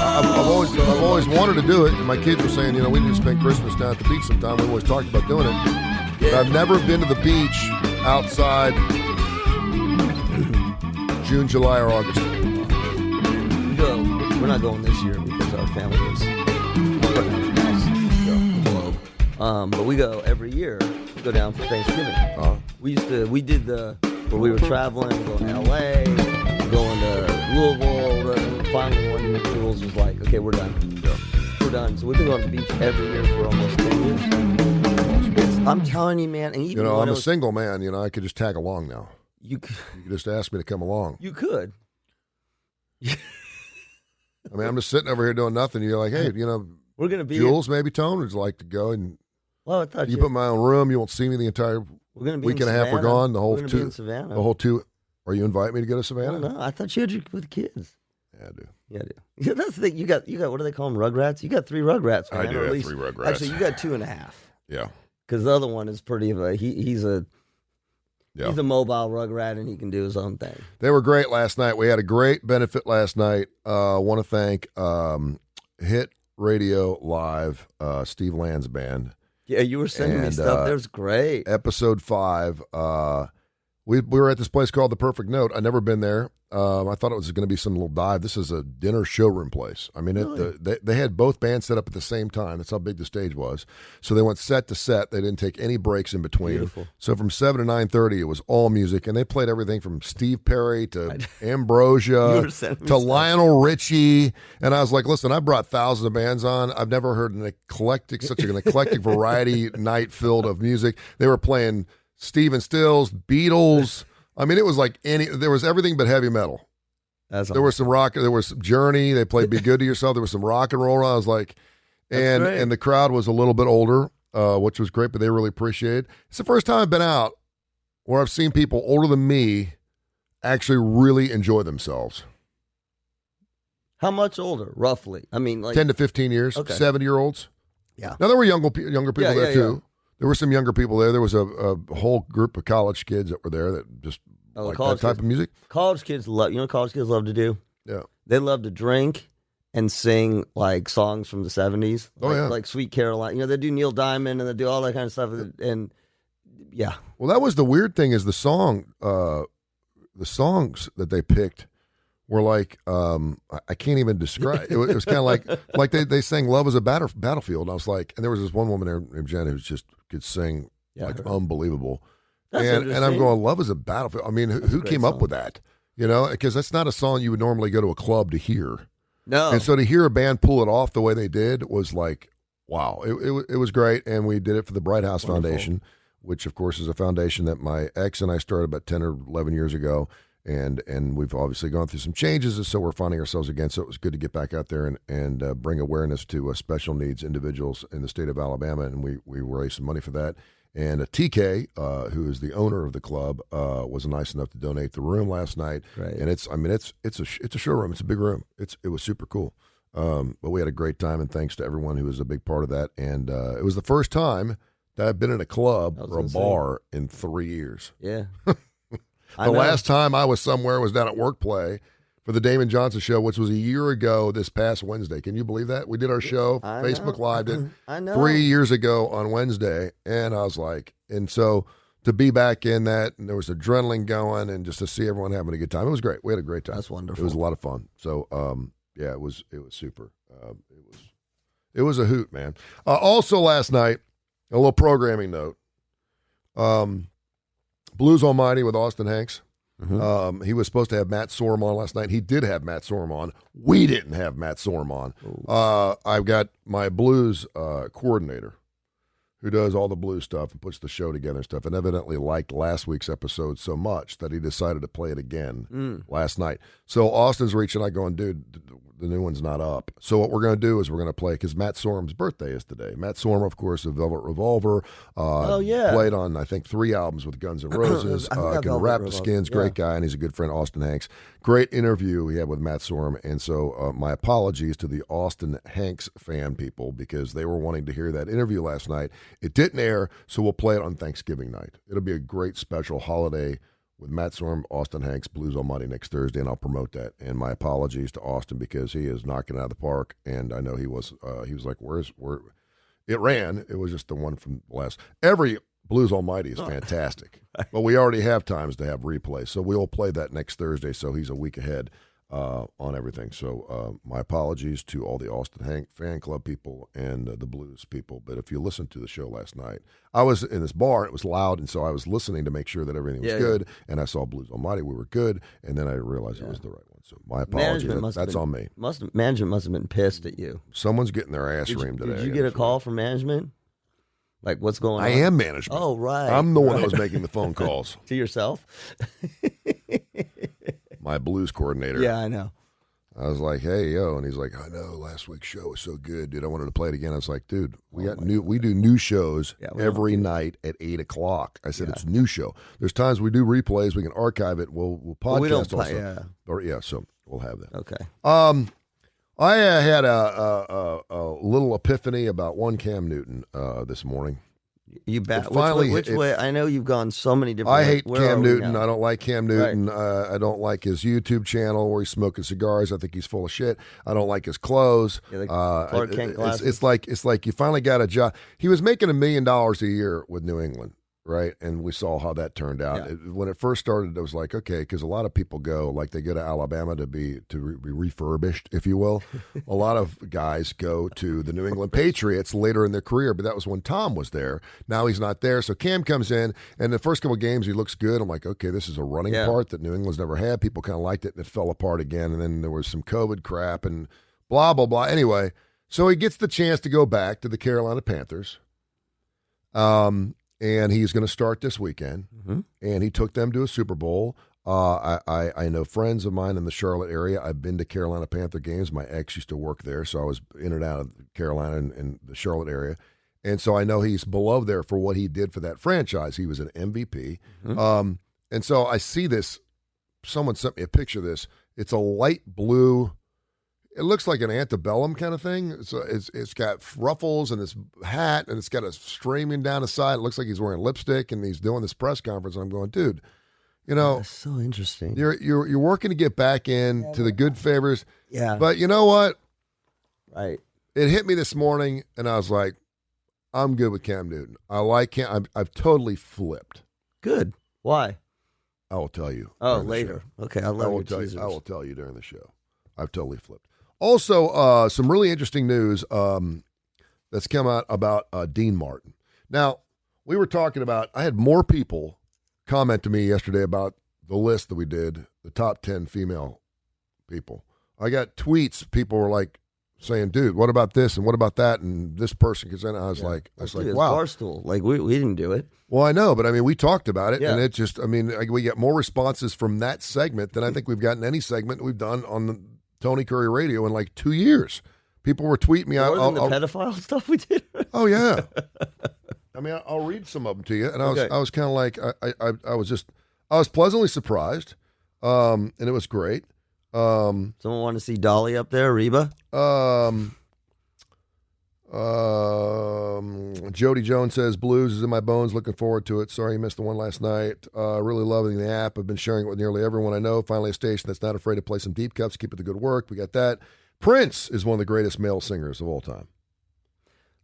I've always wanted to do it. And my kids were saying, we need to spend Christmas down at the beach sometime. We always talked about doing it. But I've never been to the beach outside June, July, or August. We're not going this year because our family is but we go every year. We go down for Thanksgiving. We did where we were traveling, going to LA, going to Louisville. Finally, one of the rules was like, okay, we're done. Yeah. We're done. So we've been going to the beach every year for almost 10 years. I'm telling you, man. And even I'm a single man. I could just tag along now. You could just ask me to come along. You could. I'm just sitting over here doing nothing. You're like, hey, we're gonna be Jules, maybe Tone would like to go and. Well, I thought you put in my own room. You won't see me the entire week and a half. We're gone. The whole two. The whole two. Are you invite me to go to Savannah? No, I thought you had with the kids. Yeah, I do. Yeah, I do. Yeah, that's the thing. You got. What do they call them? Rugrats. You got 3 Rugrats. Man, I do have 3 Rugrats. Actually, you got 2.5. Yeah. Because the other one is pretty of a. He's a mobile Rugrat, and he can do his own thing. They were great last night. We had a great benefit last night. Want to thank Hit Radio Live, Steve Land's band. Yeah, you were sending me stuff. That was great. Episode 5. We were at this place called The Perfect Note. I'd never been there. I thought it was going to be some little dive. This is a dinner showroom place. Really? They had both bands set up at the same time. That's how big the stage was. So they went set to set. They didn't take any breaks in between. Beautiful. So from 7 to 9:30, it was all music, and they played everything from Steve Perry to Ambrosia to Lionel Richie. And I was like, listen, I brought thousands of bands on. I've never heard such an eclectic variety night filled of music. They were playing Stephen Stills, Beatles. It was like there was everything but heavy metal. There was some rock, there was some Journey. They played Be Good to Yourself. There was some rock and roll. I was like, and the crowd was a little bit older, which was great, but they really appreciated it. It's the first time I've been out where I've seen people older than me actually really enjoy themselves. How much older, roughly? 10 to 15 years, okay. 70-year-olds. Yeah. Now, there were younger people there, too. Yeah. There were some younger people there. There was a whole group of college kids that were there that just like that type of music. College kids love, what college kids love to do? Yeah. They love to drink and sing like songs from the 70s. Like Sweet Caroline. They do Neil Diamond and they do all that kind of stuff. And yeah. Well, that was the weird thing is the songs that they picked were like, I can't even describe. It was kind of like they sang "Love Is a Battlefield." And I was like, and there was this one woman there named Jen who just could sing unbelievable. And I'm going, "Love Is a Battlefield." Who came up with that? Because that's not a song you would normally go to a club to hear. No. And so to hear a band pull it off the way they did was like, wow, it was great. And we did it for the Bright House Foundation, which of course is a foundation that my ex and I started about 10 or 11 years ago. And we've obviously gone through some changes, and so we're finding ourselves again. So it was good to get back out there and bring awareness to special needs individuals in the state of Alabama, and we raised some money for that. And TK, who is the owner of the club, was nice enough to donate the room last night. Right. And it's a showroom. It's a big room. It was super cool. But we had a great time, and thanks to everyone who was a big part of that. And it was the first time that I've been in a club or a bar in 3 years. Yeah. The last time I was somewhere was down at Workplay for the Damon Johnson show, which was a year ago this past Wednesday. Can you believe that? We did our show, Facebook Live did 3 years ago on Wednesday, and I was like, and so to be back in that, and there was adrenaline going, and just to see everyone having a good time, it was great. We had a great time. That's wonderful. It was a lot of fun. So, it was super. It was a hoot, man. Also last night, a little programming note. Blues Almighty with Austin Hanks. Mm-hmm. He was supposed to have Matt Sorum on last night. He did have Matt Sorum on. We didn't have Matt Sorum on. I've got my blues coordinator who does all the blues stuff and puts the show together and stuff, and evidently liked last week's episode so much that he decided to play it again last night. So Austin's reaching out going, dude, the new one's not up. So what we're going to do is we're going to play, because Matt Sorum's birthday is today. Matt Sorum, of course, of Velvet Revolver. Played on, I think, 3 albums with Guns N' Roses. Can rap the Skins, great guy, and he's a good friend, Austin Hanks. Great interview we had with Matt Sorum. And so my apologies to the Austin Hanks fan people, because they were wanting to hear that interview last night. It didn't air, so we'll play it on Thanksgiving night. It'll be a great special holiday with Matt Sorum, Austin Hanks, Blues Almighty next Thursday, and I'll promote that. And my apologies to Austin because he is knocking it out of the park. And I know he was like, where? It ran. It was just the one from last. Every Blues Almighty is fantastic. But we already have times to have replays. So we'll play that next Thursday. So he's a week ahead on everything. So my apologies to all the Austin Hank fan club people and the Blues people. But if you listened to the show last night, I was in this bar. It was loud, and so I was listening to make sure that everything was good. And I saw Blues Almighty. We were good, and then I realized it was the right one. So my apologies. That's on me. Management must have been pissed at you. Someone's getting their ass reamed today. Did you get a call from management? Like, what's going on? I am management. Oh, right. I'm the one that was making the phone calls. To yourself? My Blues coordinator. Yeah, I know. I was like, hey, yo. And he's like, I know, last week's show was so good, dude. I wanted to play it again. I was like, dude, we do new shows every night at 8 o'clock. I said, it's a new show. There's times we do replays. We can archive it. We'll podcast we don't also. So we'll have that. Okay. I had a little epiphany about one Cam Newton this morning. You bet. Which way? I know you've gone so many different ways. I hate Cam Newton. I don't like Cam Newton. Right. I don't like his YouTube channel where he's smoking cigars. I think he's full of shit. I don't like his clothes. Yeah, Clark Kent glasses. It's like you finally got a job. He was making $1 million a year with New England. Right, and we saw how that turned out. Yeah. When it first started, it was like, okay, because a lot of people they go to Alabama to be refurbished, if you will. A lot of guys go to the New England Patriots later in their career, but that was when Tom was there. Now he's not there, so Cam comes in, and the first couple of games he looks good. I'm like, okay, this is a running part that New England's never had. People kind of liked it, and it fell apart again, and then there was some COVID crap and blah, blah, blah. Anyway, so he gets the chance to go back to the Carolina Panthers. And he's going to start this weekend. Mm-hmm. And he took them to a Super Bowl. I know friends of mine in the Charlotte area. I've been to Carolina Panther games. My ex used to work there, so I was in and out of Carolina and the Charlotte area. And so I know he's beloved there for what he did for that franchise. He was an MVP. Mm-hmm. And so I see this. Someone sent me a picture of this. It's a light blue. It looks like an antebellum kind of thing. So it's got ruffles and this hat, and it's got a streaming down the side. It looks like he's wearing lipstick, and he's doing this press conference. And I'm going, dude, that's so interesting. You're working to get back in to the good favors. Yeah. But you know what? Right. It hit me this morning, and I was like, I'm good with Cam Newton. I like Cam. I've totally flipped. Good. Why? I will tell you. Oh, later. Okay, I love your teasers. I will tell you during the show. I've totally flipped. Also, some really interesting news that's come out about Dean Martin. Now, we were talking about, I had more people comment to me yesterday about the list that we did, the top 10 female people. I got tweets. People were like saying, dude, what about this and what about that? And this person, because then I was like, wow. Barstool. Like, we didn't do it. Well, I know, but I mean, we talked about it, and it just, I mean, we get more responses from that segment than I think we've gotten any segment we've done on the Tony Curry Radio in like 2 years. People were tweeting me out. More than the pedophile stuff we did. Oh yeah. I mean, I'll read some of them to you, and I was kind of like, I was pleasantly surprised, and it was great. Someone want to see Dolly up there, Reba? Jody Jones says, Blues is in my bones. Looking forward to it. Sorry you missed the one last night. Really loving the app. I've been sharing it with nearly everyone I know. Finally a station that's not afraid to play some deep cuts. Keep it the good work. We got that. Prince is one of the greatest male singers of all time.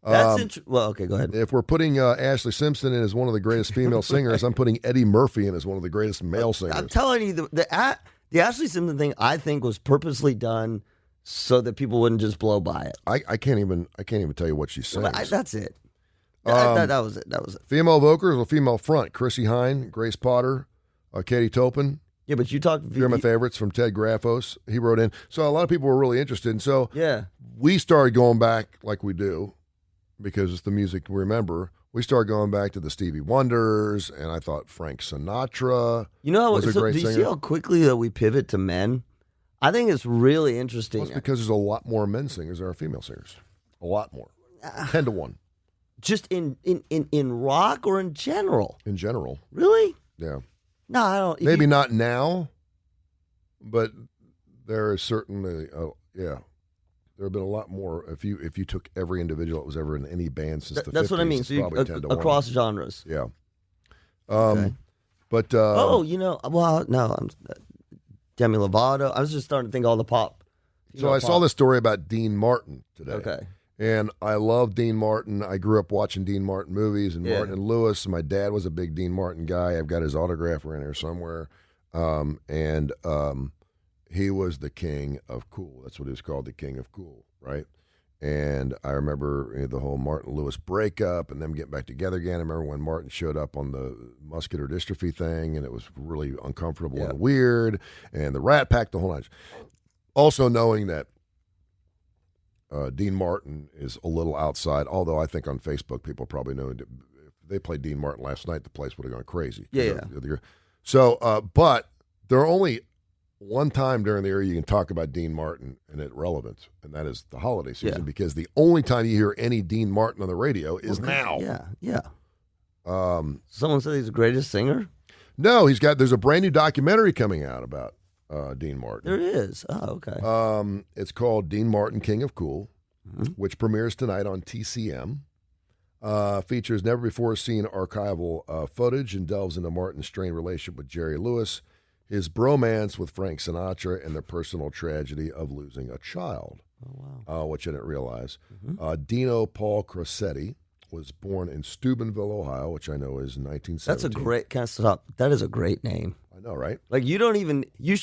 That's interesting. Well, okay, go ahead. If we're putting Ashley Simpson in as one of the greatest female singers, I'm putting Eddie Murphy in as one of the greatest male singers. I'm telling you, the Ashley Simpson thing, I think, was purposely done so that people wouldn't just blow by it. I can't even tell you what she sings. That's it. That was it. That was it. Female vocals or female front? Chrissy Hine, Grace Potter, Katie Topin. Yeah, but you talked. You're my favorites from Ted Graffos. He wrote in. So a lot of people were really interested. And so we started going back like we do because it's the music we remember. We started going back to the Stevie Wonders, and I thought Frank Sinatra was a great singer. Do you see how quickly that we pivot to men? I think it's really interesting. Well, it's because there's a lot more men singers than are female singers. A lot more. 10 to 1. Just in rock or in general? In general. Really? Yeah. No, I don't. Maybe not now, but there is certainly, there have been a lot more. If you took every individual that was ever in any band since the 50s, that's what I mean. So probably 10 to 1. Across genres. Yeah. Okay. But well, no, I'm Demi Lovato. I was just starting to think all the pop. So I saw this story about Dean Martin today. Okay. And I love Dean Martin. I grew up watching Dean Martin movies and Martin and Lewis. My dad was a big Dean Martin guy. I've got his autograph around here somewhere. He was the king of cool. That's what he was called, the king of cool, right? And I remember the whole Martin Lewis breakup and them getting back together again. I remember when Martin showed up on the muscular dystrophy thing, and it was really uncomfortable and weird, and the Rat Pack, the whole night. Also knowing that Dean Martin is a little outside, although I think on Facebook people probably know if they played Dean Martin last night, the place would have gone crazy. Yeah. So, but there are only one time during the year you can talk about Dean Martin and its relevance, and that is the holiday season, because the only time you hear any Dean Martin on the radio is now. Yeah. Someone said he's the greatest singer? No, there's a brand new documentary coming out about Dean Martin. There is. Oh, okay. It's called Dean Martin, King of Cool, which premieres tonight on TCM. Features never-before-seen archival footage and delves into Martin's strained relationship with Jerry Lewis, his bromance with Frank Sinatra, and the personal tragedy of losing a child, which I didn't realize. Dino Paul Crosetti was born in Steubenville, Ohio, which I know is 1917. That's a great, can I stop? That is a great name. I know, right? Like, you didn't need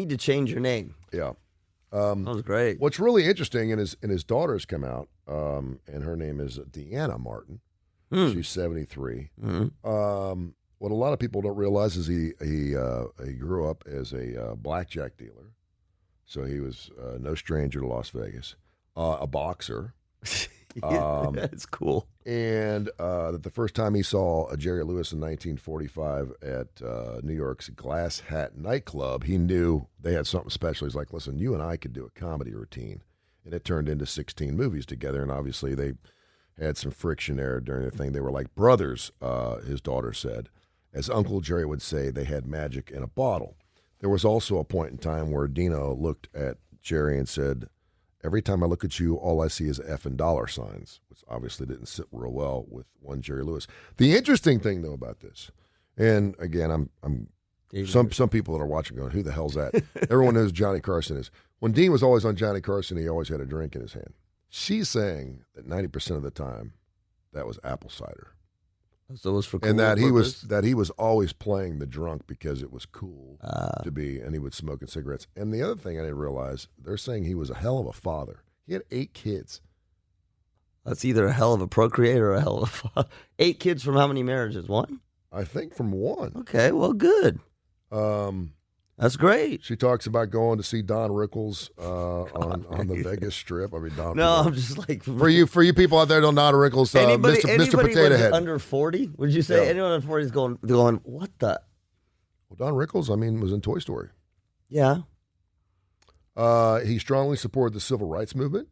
to change your name. Yeah. That was great. What's really interesting, and his daughters come out, and her name is Deanna Martin. She's 73. What a lot of people don't realize is he grew up as a blackjack dealer, so he was no stranger to Las Vegas, a boxer. That's cool. And that the first time he saw Jerry Lewis in 1945 at New York's Glass Hat nightclub, he knew they had something special. He's like, listen, you and I could do a comedy routine. And it turned into 16 movies together, and obviously they had some friction there during the thing. They were like brothers, his daughter said. As Uncle Jerry would say, they had magic in a bottle. There was also a point in time where Dino looked at Jerry and said, every time I look at you, all I see is F and dollar signs, which obviously didn't sit real well with one Jerry Lewis. The interesting thing, though, about this, and again, some people that are watching going, who the hell's that? Everyone knows Johnny Carson is. When Dean was always on Johnny Carson, he always had a drink in his hand. She's saying that 90% of the time, that was apple cider. So it was for cool and that purpose? he was always playing the drunk because it was cool to be, and he would smoke cigarettes. And the other thing I didn't realize, they're saying he was a hell of a father. He had 8 kids. That's either a hell of a procreator or a hell of a father. 8 kids from how many marriages? 1? I think from 1. Okay, well, good. That's great. She talks about going to see Don Rickles on the Vegas Strip. I mean, Don. No, I'm just like for you people out there don't know Don Rickles, Mr. Potato Head. Under 40? Would you say anyone under 40 is going? What the? Well, Don Rickles, I mean, was in Toy Story. Yeah. He strongly supported the civil rights movement.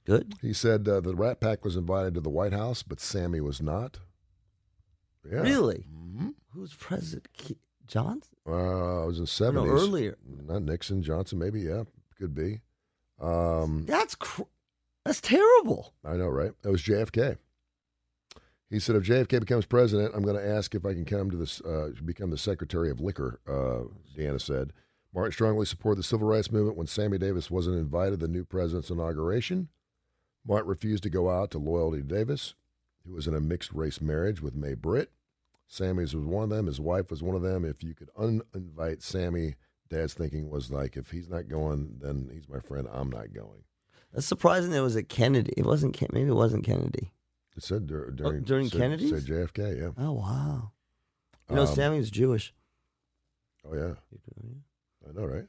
Good. He said the Rat Pack was invited to the White House, but Sammy was not. Yeah. Really? Mm-hmm. Who's president? Johnson? It was in the 70s. No, earlier. Not Nixon, Johnson, maybe, yeah, could be. That's terrible. I know, right? That was JFK. He said, if JFK becomes president, I'm going to ask if I can come to this, become the Secretary of Liquor, Deanna said. Martin strongly supported the civil rights movement when Sammy Davis wasn't invited to the new president's inauguration. Martin refused to go out to Loyalty Davis, who was in a mixed-race marriage with Mae Britt. Sammy's was one of them. His wife was one of them. If you could uninvite Sammy, Dad's thinking was like, if he's not going, then he's my friend. I'm not going. That's surprising. It was at Kennedy. It wasn't. Maybe it wasn't Kennedy. It said during Kennedy's. Said JFK. Yeah. Oh wow. You know, Sammy was Jewish. Oh yeah. I know, right?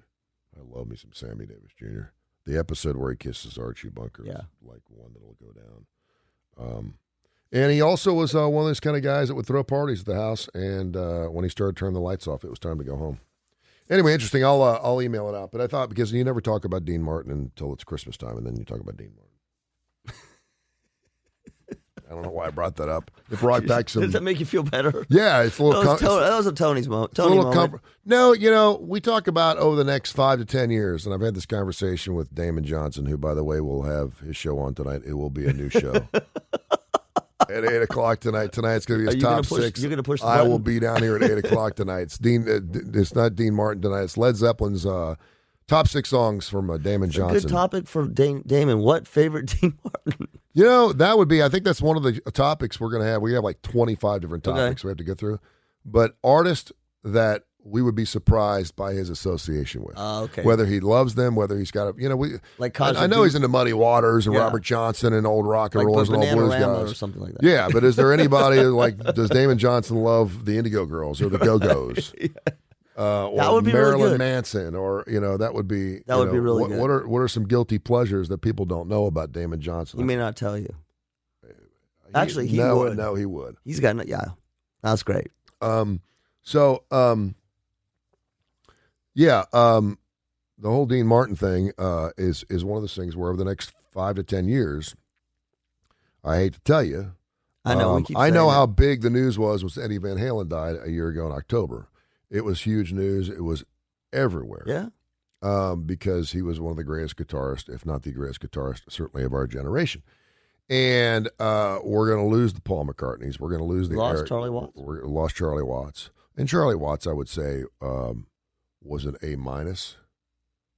I love me some Sammy Davis Jr. The episode where he kisses Archie Bunker. Yeah. Is like one that'll go down. And he also was one of those kind of guys that would throw parties at the house, and when he started turning the lights off, it was time to go home. Anyway, interesting. I'll email it out. But I thought, because you never talk about Dean Martin until it's Christmas time, and then you talk about Dean Martin. I don't know why I brought that up. It brought back some. Does that make you feel better? Yeah, it's a little. That was a Tony's moment. Tony moment. No, you know, we talk about over the next 5 to 10 years, and I've had this conversation with Damon Johnson, who, by the way, will have his show on tonight. It will be a new show. at 8 o'clock tonight. Tonight's going to be his top 6. You're going to push the I button? will be down here at 8 o'clock tonight. It's it's not Dean Martin tonight. It's Led Zeppelin's top 6 songs from Damon Johnson. Good topic for Damon. What favorite Dean Martin? That would be, I think that's one of the topics we're going to have. We have like 25 different topics we have to get through. But artists that we would be surprised by his association with. Okay. Whether he loves them, whether he's got I know he's into Muddy Waters and Robert Johnson and old rock and rollers and old blues guys. Or something like that. Yeah, but is there anybody does Damon Johnson love the Indigo Girls or the Go-Go's? Or that would be Marilyn really good. Manson, or that would be really good. What are some guilty pleasures that people don't know about Damon Johnson? He may not tell you. Actually, he would. No, he would. He's got that's great. The whole Dean Martin thing is one of those things where over the next 5 to 10 years, I hate to tell you, I know. I know how big the news was Eddie Van Halen died a year ago in October. It was huge news. It was everywhere. Yeah. Because he was one of the greatest guitarists, if not the greatest guitarist, certainly of our generation. And we're going to lose the Paul McCartneys. We're going to lose the Charlie Watts. We lost Charlie Watts. And Charlie Watts, I would say, was an A-,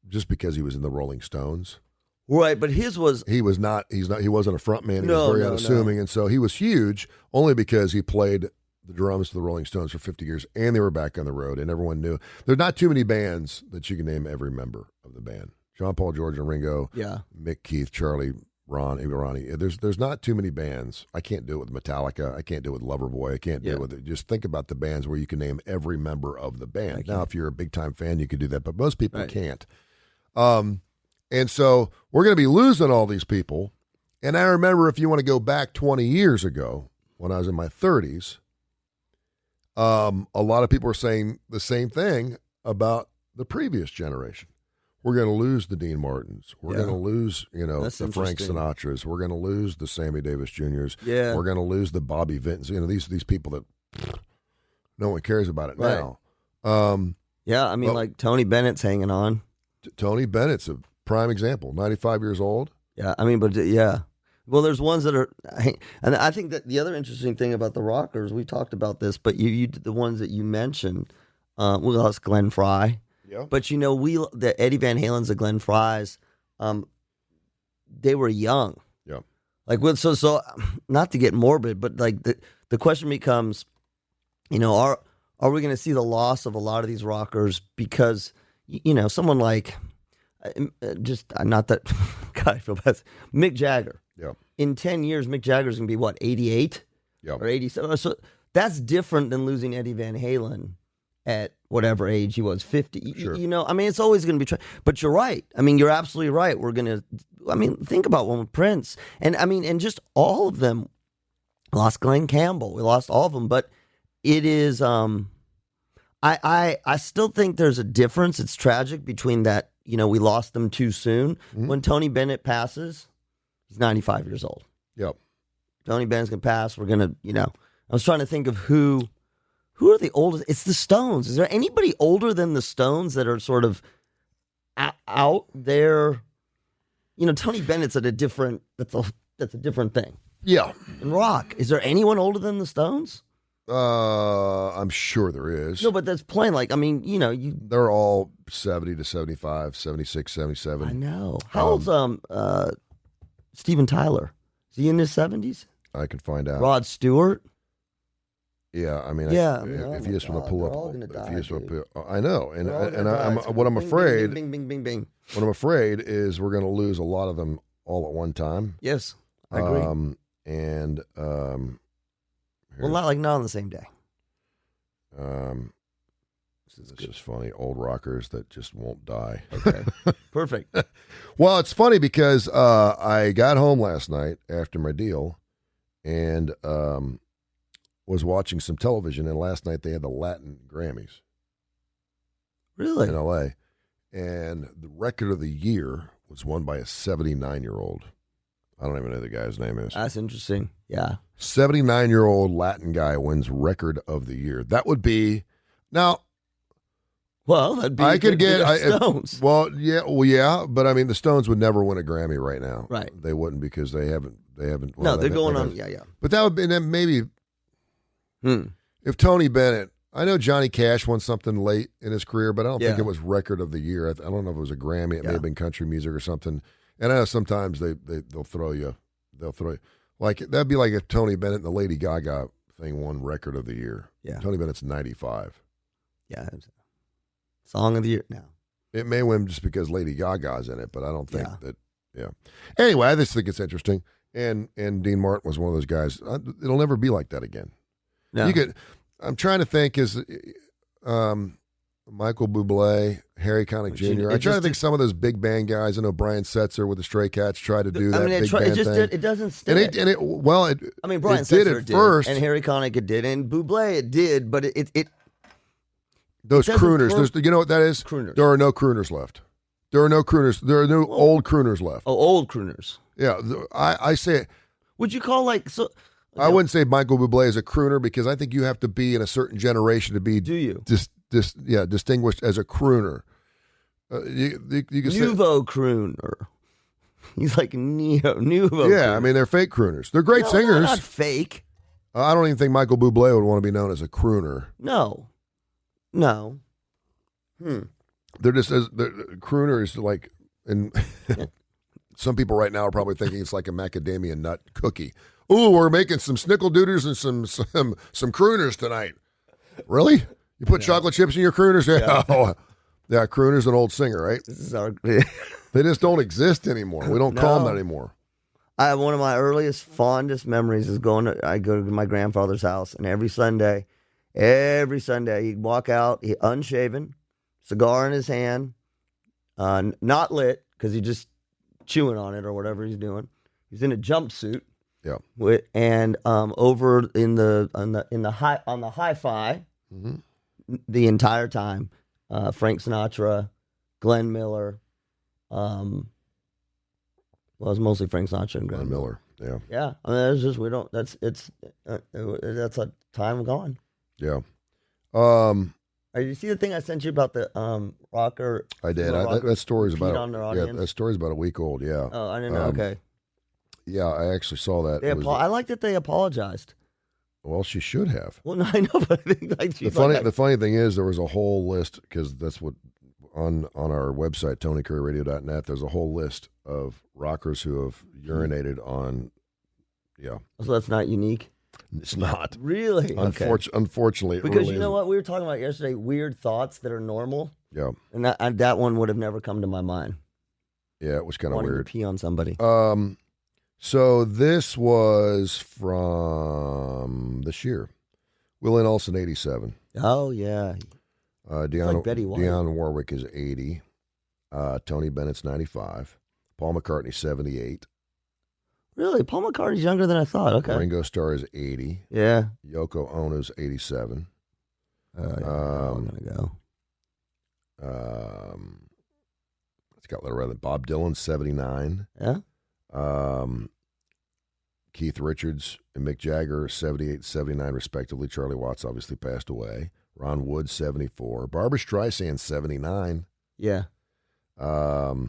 just because he was in the Rolling Stones. Right, but his was... He wasn't a front man. He was very unassuming. And so he was huge only because he played the drums to the Rolling Stones for 50 years, and they were back on the road, and everyone knew. There's not too many bands that you can name every member of the band. John, Paul, George, and Ringo, Mick, Keith, Charlie, Ronnie. There's not too many bands. I can't do it with Metallica. I can't do it with Loverboy. I can't do it with it. Just think about the bands where you can name every member of the band. Now, if you're a big-time fan, you can do that, but most people can't. And so we're going to be losing all these people. And I remember, if you want to go back 20 years ago, when I was in my 30s, a lot of people were saying the same thing about the previous generation. We're going to lose the Dean Martins. We're going to lose, the Frank Sinatras. We're going to lose the Sammy Davis Jr.'s. Yeah. We're going to lose the Bobby Vintons. These people that no one cares about it now. Like Tony Bennett's hanging on. Tony Bennett's a prime example. 95 years old. Yeah, Well, there's ones that are, and I think that the other interesting thing about the rockers, we talked about this, but you the ones that you mentioned, we lost Glenn Frey. Yeah. But the Eddie Van Halen's, the Glenn Frey's, they were young. Yeah. So not to get morbid, but the question becomes, are we going to see the loss of a lot of these rockers because someone like not that God, I feel bad. Mick Jagger. Yeah. In 10 years, Mick Jagger's going to be what, 88? Yeah. Or 87? So that's different than losing Eddie Van Halen at whatever age he was, 50. Sure. It's always going to be. But you're right. You're absolutely right. We're going to, think about one with Prince. And just all of them. We lost Glenn Campbell. We lost all of them. But it is, I still think there's a difference. It's tragic between that, we lost them too soon. Mm-hmm. When Tony Bennett passes, he's 95 years old. Yep. Tony Bennett's going to pass. We're going to, I was trying to think of who are the oldest. It's the Stones. Is there anybody older than the Stones that are sort of out there? Tony Bennett's at a different, that's a different thing. Yeah. In rock, is there anyone older than the Stones? I'm sure there is. No, but that's plain. They're all 70 to 75, 76, 77. I know. How old's Steven Tyler? Is he in his 70s? I can find out. Rod Stewart? Yeah, if you just want to pull up, I know, what I'm afraid. Bing, bing, bing, bing. What I'm afraid is we're going to lose a lot of them all at one time. Yes, I agree. Not on the same day. It's just funny, old rockers that just won't die. Okay, perfect. Well, it's funny because I got home last night after my deal, and was watching some television, and last night they had the Latin Grammys. Really? In L.A. And the record of the year was won by a 79-year-old. I don't even know who the guy's name is. That's interesting. Yeah. 79-year-old Latin guy wins record of the year. That would be... Now, Well, that'd be I could get Stones. Yeah, but I mean, the Stones would never win a Grammy right now. Right. They wouldn't because they haven't. Well, No, they're going on. Yeah. But that would be then maybe if Tony Bennett. I know Johnny Cash won something late in his career, but I don't think it was record of the year. I don't know if it was a Grammy. It may have been country music or something. And I know sometimes they'll throw you. Like that'd be like if Tony Bennett and the Lady Gaga thing won record of the year. Yeah. Tony Bennett's 95. Yeah. Song of the year now. It may win just because Lady Gaga's in it, but I don't think that. Yeah. Anyway, I just think it's interesting. And Dean Martin was one of those guys. It'll never be like that again. No. I'm trying to think. Is Michael Bublé, Harry Connick Jr. I'm trying to think some of those big band guys. I know Brian Setzer with the Stray Cats tried to do that big band thing. It doesn't stick. Brian Setzer did at first, and Harry Connick it did, and Bublé it did, but it those crooners. You know what that is? Crooners. There are no crooners left. There are no crooners. There are no old crooners left. Oh, old crooners. Yeah, I say it. Would you call I wouldn't say Michael Bublé is a crooner because I think you have to be in a certain generation to be. Do you? Distinguished as a crooner. You can say Nouveau crooner. He's like nouveau. Yeah, crooner. I mean they're fake crooners. They're great singers. They're not fake. I don't even think Michael Bublé would want to be known as a crooner. No. They're just crooner is like, and some people right now are probably thinking it's like a macadamia nut cookie. Ooh, we're making some snickerdoodles and some crooners tonight. Really? You put chocolate chips in your crooners? Yeah, crooner's an old singer, right? This is our. They just don't exist anymore. We don't call them that anymore. I have one of my earliest, fondest memories is I go to my grandfather's house, and every Sunday, he'd walk out, unshaven, cigar in his hand, not lit because he's just chewing on it or whatever he's doing. He's in a jumpsuit. Yeah. And over on the hi-fi, the entire time, Frank Sinatra, Glenn Miller. Well, it's mostly Frank Sinatra and Glenn Miller. Yeah. Yeah. I mean, it's just that's a time gone. Yeah. You see the thing I sent you about the rocker? I did. That story's about that story's about a week old. Yeah. Oh, I didn't know. Okay. Yeah, I actually saw that. I like that they apologized. Well, she should have. Well, no, I know, but I think the funny thing is there was a whole list because that's what on our website TonyCurryRadio.net. There's a whole list of rockers who have urinated on. Yeah. So that's not unique. It's not really. Unfortunately, because really you know what we were talking about yesterday, weird thoughts that are normal. Yeah. And that one would have never come to my mind. Yeah, it was kind of weird. To pee on somebody. So this was from this year. Willie Nelson, 87. Oh, yeah. Dionne Warwick is 80. Tony Bennett's 95. Paul McCartney, 78. Really? Paul McCartney's younger than I thought. Okay. Ringo Starr is 80. Yeah. Yoko Ono's 87. I'm going to go. It's got a little rather. Bob Dylan's 79. Yeah. Keith Richards and Mick Jagger, 78, 79 respectively. Charlie Watts obviously passed away. Ron Wood, 74. Barbra Streisand, 79. Yeah. They're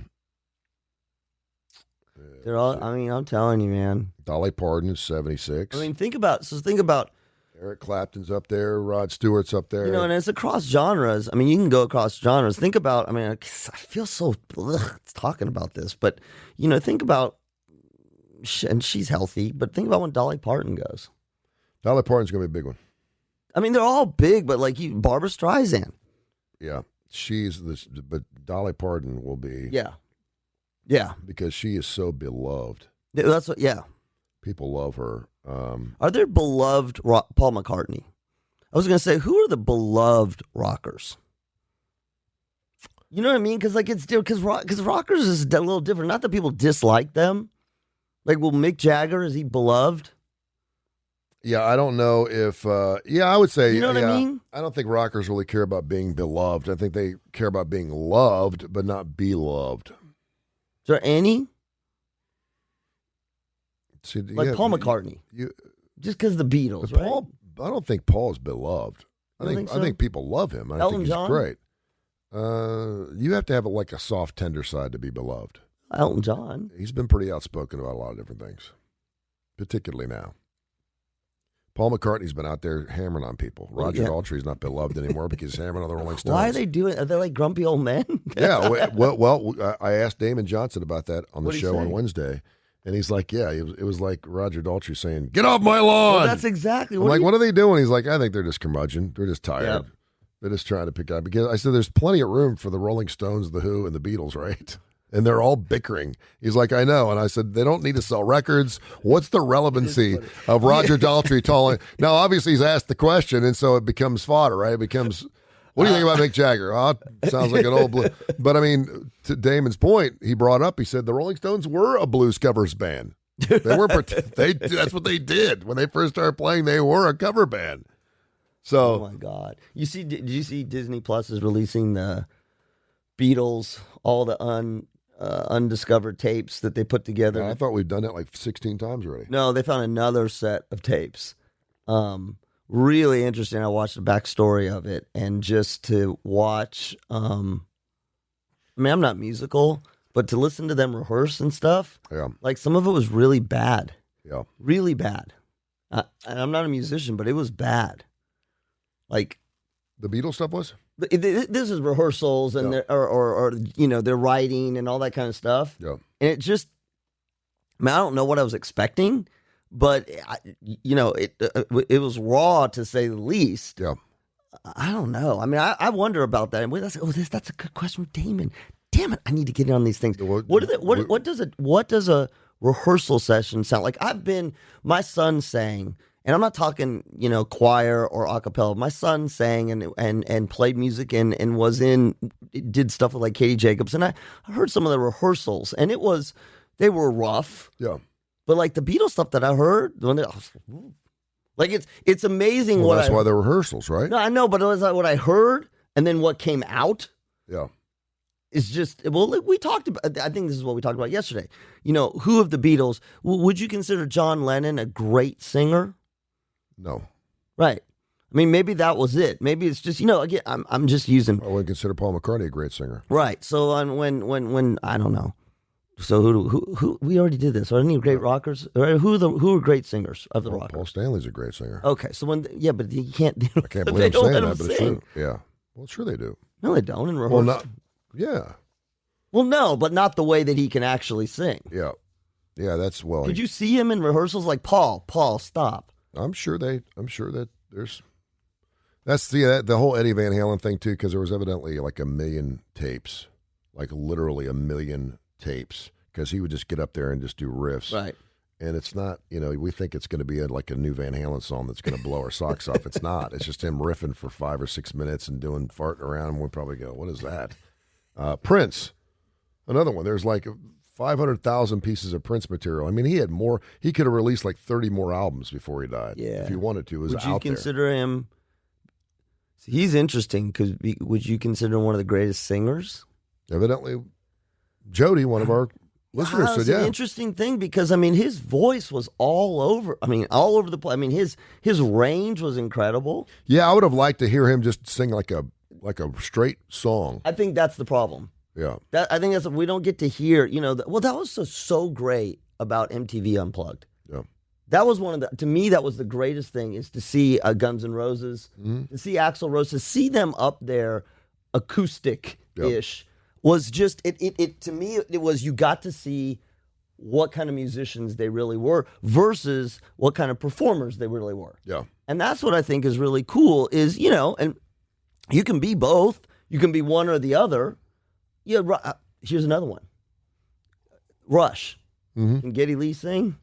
all. I mean, I'm telling you, man. Dolly Parton is 76. I mean, think about. Eric Clapton's up there. Rod Stewart's up there. You know, and it's across genres. I mean, you can go across genres. Think about. I mean, I feel so talking about this, but you know, think about. And she's healthy, but think about when Dolly Parton goes. Dolly Parton's gonna be a big one. I mean, they're all big, but like Barbra Streisand. Yeah, she's this, but Dolly Parton will be. Yeah, because she is so beloved. That's what. Yeah, people love her. Are there beloved Paul McCartney? I was gonna say, who are the beloved rockers? You know what I mean? Because like because rockers is a little different. Not that people dislike them. Like, well, Mick Jagger, is he beloved? Yeah, I don't know if. I would say. You know what I mean? I don't think rockers really care about being beloved. I think they care about being loved, but not beloved. Is there any? See, Paul McCartney. Just because the Beatles, right? I don't think Paul's beloved. I think people love him. I think he's great. You have to have like a soft, tender side to be beloved. Elton John. He's been pretty outspoken about a lot of different things, particularly now. Paul McCartney's been out there hammering on people. Roger Daltrey's not beloved anymore because he's hammering on the Rolling Stones. Why are they doing? Are they like grumpy old men? Yeah. Well, I asked Damon Johnson about that on the show on Wednesday, and he's like, "Yeah, it was like Roger Daltrey saying, 'Get off my lawn.'" Well, that's exactly. What are they doing? He's like, "I think they're just curmudgeon. They're just tired. Yep. They're just trying to pick up." Because I said, "There's plenty of room for the Rolling Stones, the Who, and the Beatles, right?" And they're all bickering. He's like, "I know." And I said, "They don't need to sell records. What's the relevancy of Roger Daltrey telling?" Now, obviously, he's asked the question, and so it becomes fodder, right? It becomes, what do you think about Mick Jagger? Oh, sounds like an old blues. But I mean, to Damon's point, he brought up, he said the Rolling Stones were a blues covers band. They were, that's what they did. When they first started playing, they were a cover band. So, oh my God. Did you see Disney Plus is releasing the Beatles, all the undiscovered tapes that they put together? I thought we've done that like 16 times already. No, they found another set of tapes. Really interesting. I watched the backstory of it, and just to watch, I mean, I'm not musical, but to listen to them rehearse and stuff, like some of it was really bad. Yeah. Really bad. And I'm not a musician, but it was bad. Like the Beatles stuff was? This is rehearsals and or their writing and all that kind of stuff. Yeah. And it just, I mean, I don't know what I was expecting, but it was raw to say the least. Yeah. I don't know. I mean, I wonder about that. That's a good question from Damon. Damn it, I need to get in on these things. What does a rehearsal session sound like? My son sang, and I'm not talking, choir or a cappella. My son sang and played music and did stuff with like Katie Jacobs. And I heard some of the rehearsals, and they were rough. Yeah. But like the Beatles stuff that I heard, it's amazing. Well, that's why they're rehearsals, right? No, I know, but it was like what I heard and then what came out. Yeah. It's just, we talked about, I think this is what we talked about yesterday. Who of the Beatles, would you consider John Lennon a great singer? No. Right. I mean, maybe that was it. Maybe it's just, again, I'm just using. I wouldn't consider Paul McCartney a great singer. Right. So when I don't know. So who we already did this. Are any great rockers? Who are great singers of the rockers? Paul Stanley's a great singer. Okay. So but you can't. I can't believe I'm saying that, but it's true. Yeah. Well, sure they do. No, they don't. In rehearsal. Yeah. Well, no, but not the way that he can actually sing. Yeah. Yeah, that's Did you see him in rehearsals? Like, Paul, stop. I'm sure that there's. That's the whole Eddie Van Halen thing too, because there was evidently like 1 million tapes, like literally 1 million tapes, because he would just get up there and just do riffs. Right. And it's not, we think it's going to be like a new Van Halen song that's going to blow our socks off. It's not. It's just him riffing for 5 or 6 minutes and farting around, and we'll probably go, what is that? Prince, another one. There's like 500,000 pieces of Prince material. I mean, he could have released like 30 more albums before he died. Yeah. If he wanted to. Would you consider him, he's interesting, because would you consider him one of the greatest singers? Evidently, Jody, one of our listeners, said, an interesting thing, because I mean, his voice was all over the place. I mean, his range was incredible. Yeah, I would have liked to hear him just sing like a straight song. I think that's the problem. Yeah, I think that's we don't get to hear. That was so great about MTV Unplugged. Yeah, that was to me that was the greatest thing, is to see Guns N' Roses, to see Axl Rose, to see them up there, acoustic-ish. Was just it to me, it was, you got to see what kind of musicians they really were versus what kind of performers they really were. Yeah. And that's what I think is really cool, is, and you can be both. You can be one or the other. Yeah, here's another one. Rush. Mm-hmm. Can Geddy Lee sing?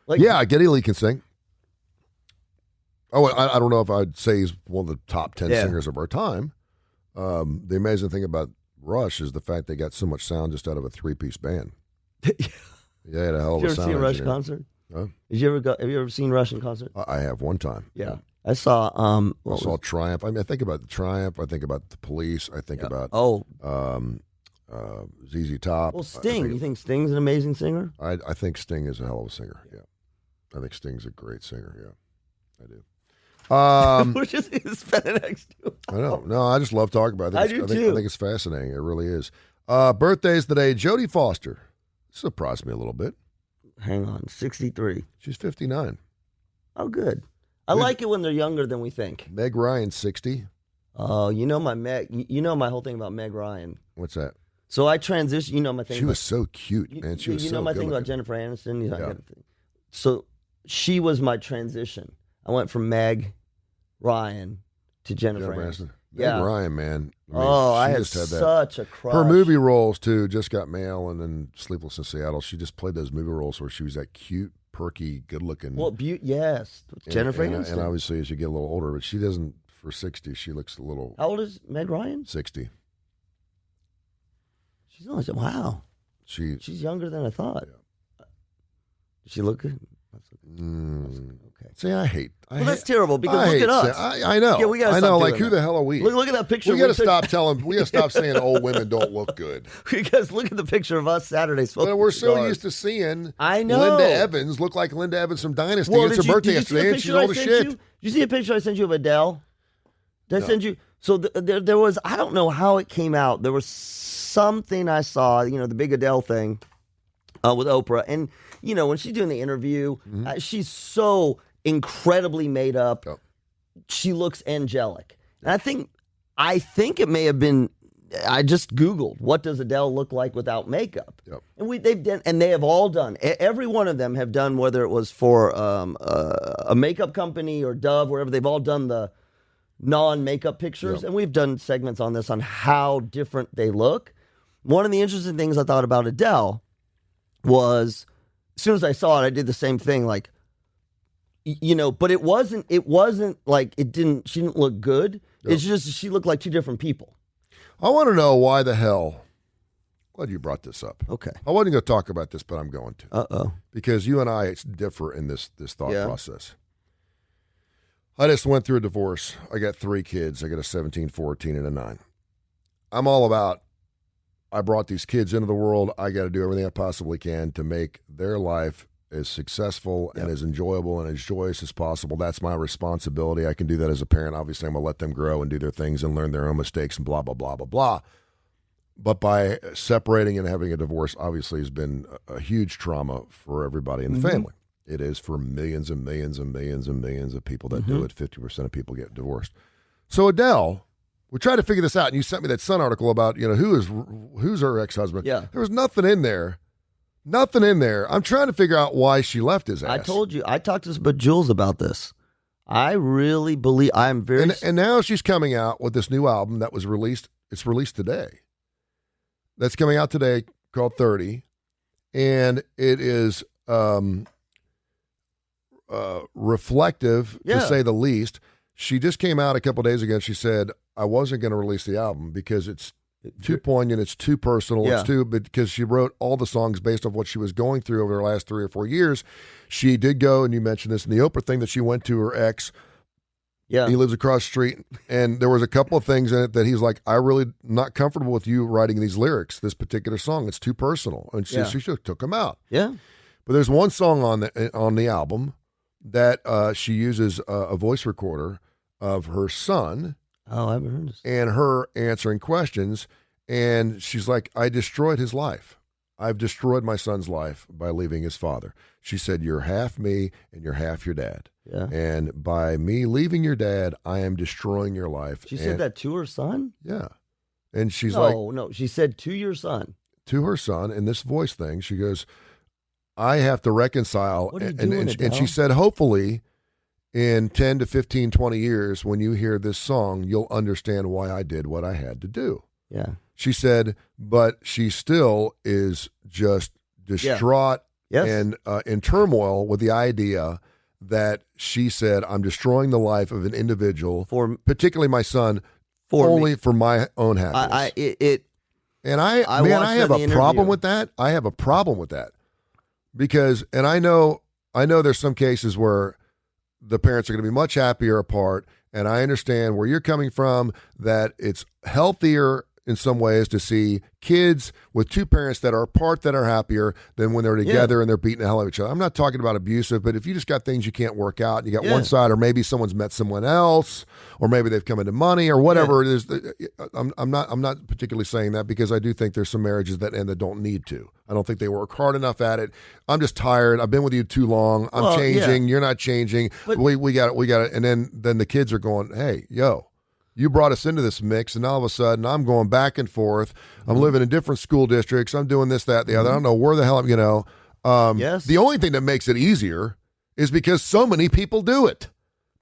Geddy Lee can sing. Oh, I don't know if I'd say he's one of the top 10 singers of our time. The amazing thing about Rush is the fact they got so much sound just out of a 3-piece band. Yeah, had a hell of a sound. Did you ever see a Rush concert? Huh? Have you ever seen Rush in concert? I have one time. Yeah. I saw Triumph. I mean, I think about the Triumph. I think about the Police. I think about ZZ Top. Well, Sting. You think Sting's an amazing singer? I think Sting is a hell of a singer. Yeah, I think Sting's a great singer. Yeah, I do. We're just spending next to him. I know. No, I just love talking about it. I do too. I think it's fascinating. It really is. Birthdays today. Jodie Foster. Surprised me a little bit. Hang on, 63. She's 59. Oh, good. I like it when they're younger than we think. Meg Ryan, 60. Oh, you know my whole thing about Meg Ryan. What's that? So I transitioned. You know my thing. She was so cute, man. She was so You know my thing about Jennifer Aniston. So she was my transition. I went from Meg Ryan to Jennifer Aniston. Meg Ryan, man. I had such a crush. Her movie roles too. Just Got Mail and then Sleepless in Seattle. She just played those movie roles where she was that cute, perky, good-looking. Well, yes, Jennifer Aniston. And obviously, as you get a little older, but she doesn't. For 60, she looks a little. How old is Meg Ryan? 60. She's only wow. She's younger than I thought. Yeah. Does she look good? Okay. See, I hate. That's terrible because look at us. I know. Yeah, we gotta. I know. Like, that. who the hell are we? Look at that picture. We got to stop telling. We got to stop saying old women don't look good. Because look at the picture of us Saturday. But we're so used to seeing. I know. Linda Evans look like Linda Evans from Dynasty. It's her birthday yesterday, and she's old as shit. Did you see a picture I sent you of Adele? Did I send you? So there was. I don't know how it came out. There was something I saw. You know, the big Adele thing with Oprah, and you know when she's doing the interview, she's so incredibly made up. Yep. She looks angelic. And I think it may have been, I just Googled, what does Adele look like without makeup? Yep. And they have all done, every one of them have done, whether it was for a makeup company or Dove, wherever, they've all done the non-makeup pictures. Yep. And we've done segments on this, on how different they look. One of the interesting things I thought about Adele was, as soon as I saw it, I did the same thing, like, you know, but it wasn't like she didn't look good. Yep. It's just she looked like two different people. I want to know why the hell. Glad you brought this up. Okay. I wasn't going to talk about this, but I'm going to. Uh-oh. Because you and I differ in this thought process. I just went through a divorce. I got 3 kids. I got a 17, 14, and a 9. I'm all about, I brought these kids into the world. I got to do everything I possibly can to make their life as successful and as enjoyable and as joyous as possible. That's my responsibility. I can do that as a parent. Obviously, I'm going to let them grow and do their things and learn their own mistakes and blah, blah, blah, blah, blah. But by separating and having a divorce, obviously, has been a huge trauma for everybody in the family. It is for millions and millions and millions and millions of people that do it. 50% of people get divorced. So Adele, we tried to figure this out, and you sent me that Sun article about, you know, who's her ex-husband. Yeah. There was nothing in there. Nothing in there. I'm trying to figure out why she left his ass. I told you. I talked to Jules about this. I really believe I'm very. And now she's coming out with this new album that was released. It's released today. That's coming out today, called 30, and it is reflective, to say the least. She just came out a couple of days ago. She said, I wasn't going to release the album because it's too poignant, it's too personal, because she wrote all the songs based off what she was going through over the last 3 or 4 years. She did go, and you mentioned this in the Oprah thing, that she went to her ex. Yeah. He lives across the street, and there was a couple of things in it that he's like, I really not comfortable with you writing these lyrics, this particular song. It's too personal. And she took him out. Yeah. But there's one song on the album that she uses a voice recorder of her son. Oh, I haven't heard this. And her answering questions. And she's like, I destroyed his life. I've destroyed my son's life by leaving his father. She said, you're half me and you're half your dad. Yeah. And by me leaving your dad, I am destroying your life. She said that to her son? Yeah. And she's No, she said to your son. To her son, in this voice thing, she goes, I have to reconcile. What are you doing, Adele? And she said, hopefully, in 10 to 15, 20 years, when you hear this song, you'll understand why I did what I had to do. Yeah. She said, but she still is just distraught and in turmoil with the idea that she said, I'm destroying the life of an individual, particularly my son, only for my own happiness. I have a problem with that. I have a problem with that. Because, and I know there's some cases where the parents are going to be much happier apart, and I understand where you're coming from, that it's healthier in some ways to see kids with two parents that are apart that are happier than when they're together and they're beating the hell out of each other. I'm not talking about abusive, but if you just got things you can't work out, and you got one side, or maybe someone's met someone else, or maybe they've come into money, or whatever it is. I'm not particularly saying that, because I do think there's some marriages that end that don't need to. I don't think they work hard enough at it. I'm just tired. I've been with you too long. I'm changing. You're not changing. But we got it. And then the kids are going, hey, yo, you brought us into this mix, and all of a sudden I'm going back and forth. I'm living in different school districts. I'm doing this, that, the other. I don't know where the hell I'm, The only thing that makes it easier is because so many people do it.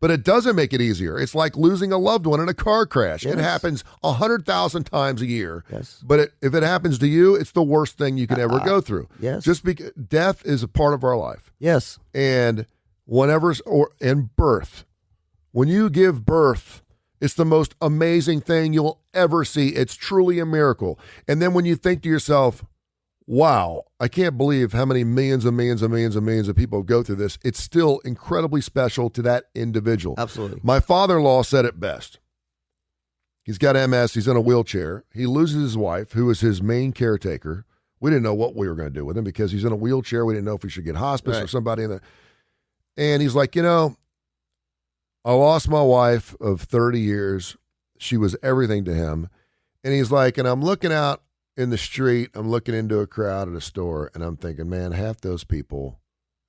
But it doesn't make it easier. It's like losing a loved one in a car crash. It happens 100,000 times a year. But if it happens to you, it's the worst thing you can ever go through. Just because death is a part of our life. And in birth, when you give birth, it's the most amazing thing you'll ever see. It's truly a miracle. And then when you think to yourself, wow, I can't believe how many millions and millions and millions and millions of people go through this. It's still incredibly special to that individual. Absolutely. My father-in-law said it best. He's got MS. He's in a wheelchair. He loses his wife, who is his main caretaker. We didn't know what we were going to do with him because he's in a wheelchair. We didn't know if we should get hospice or somebody in there. And he's like, I lost my wife of 30 years. She was everything to him. And he's like, and I'm looking out in the street, I'm looking into a crowd at a store, and I'm thinking, man, half those people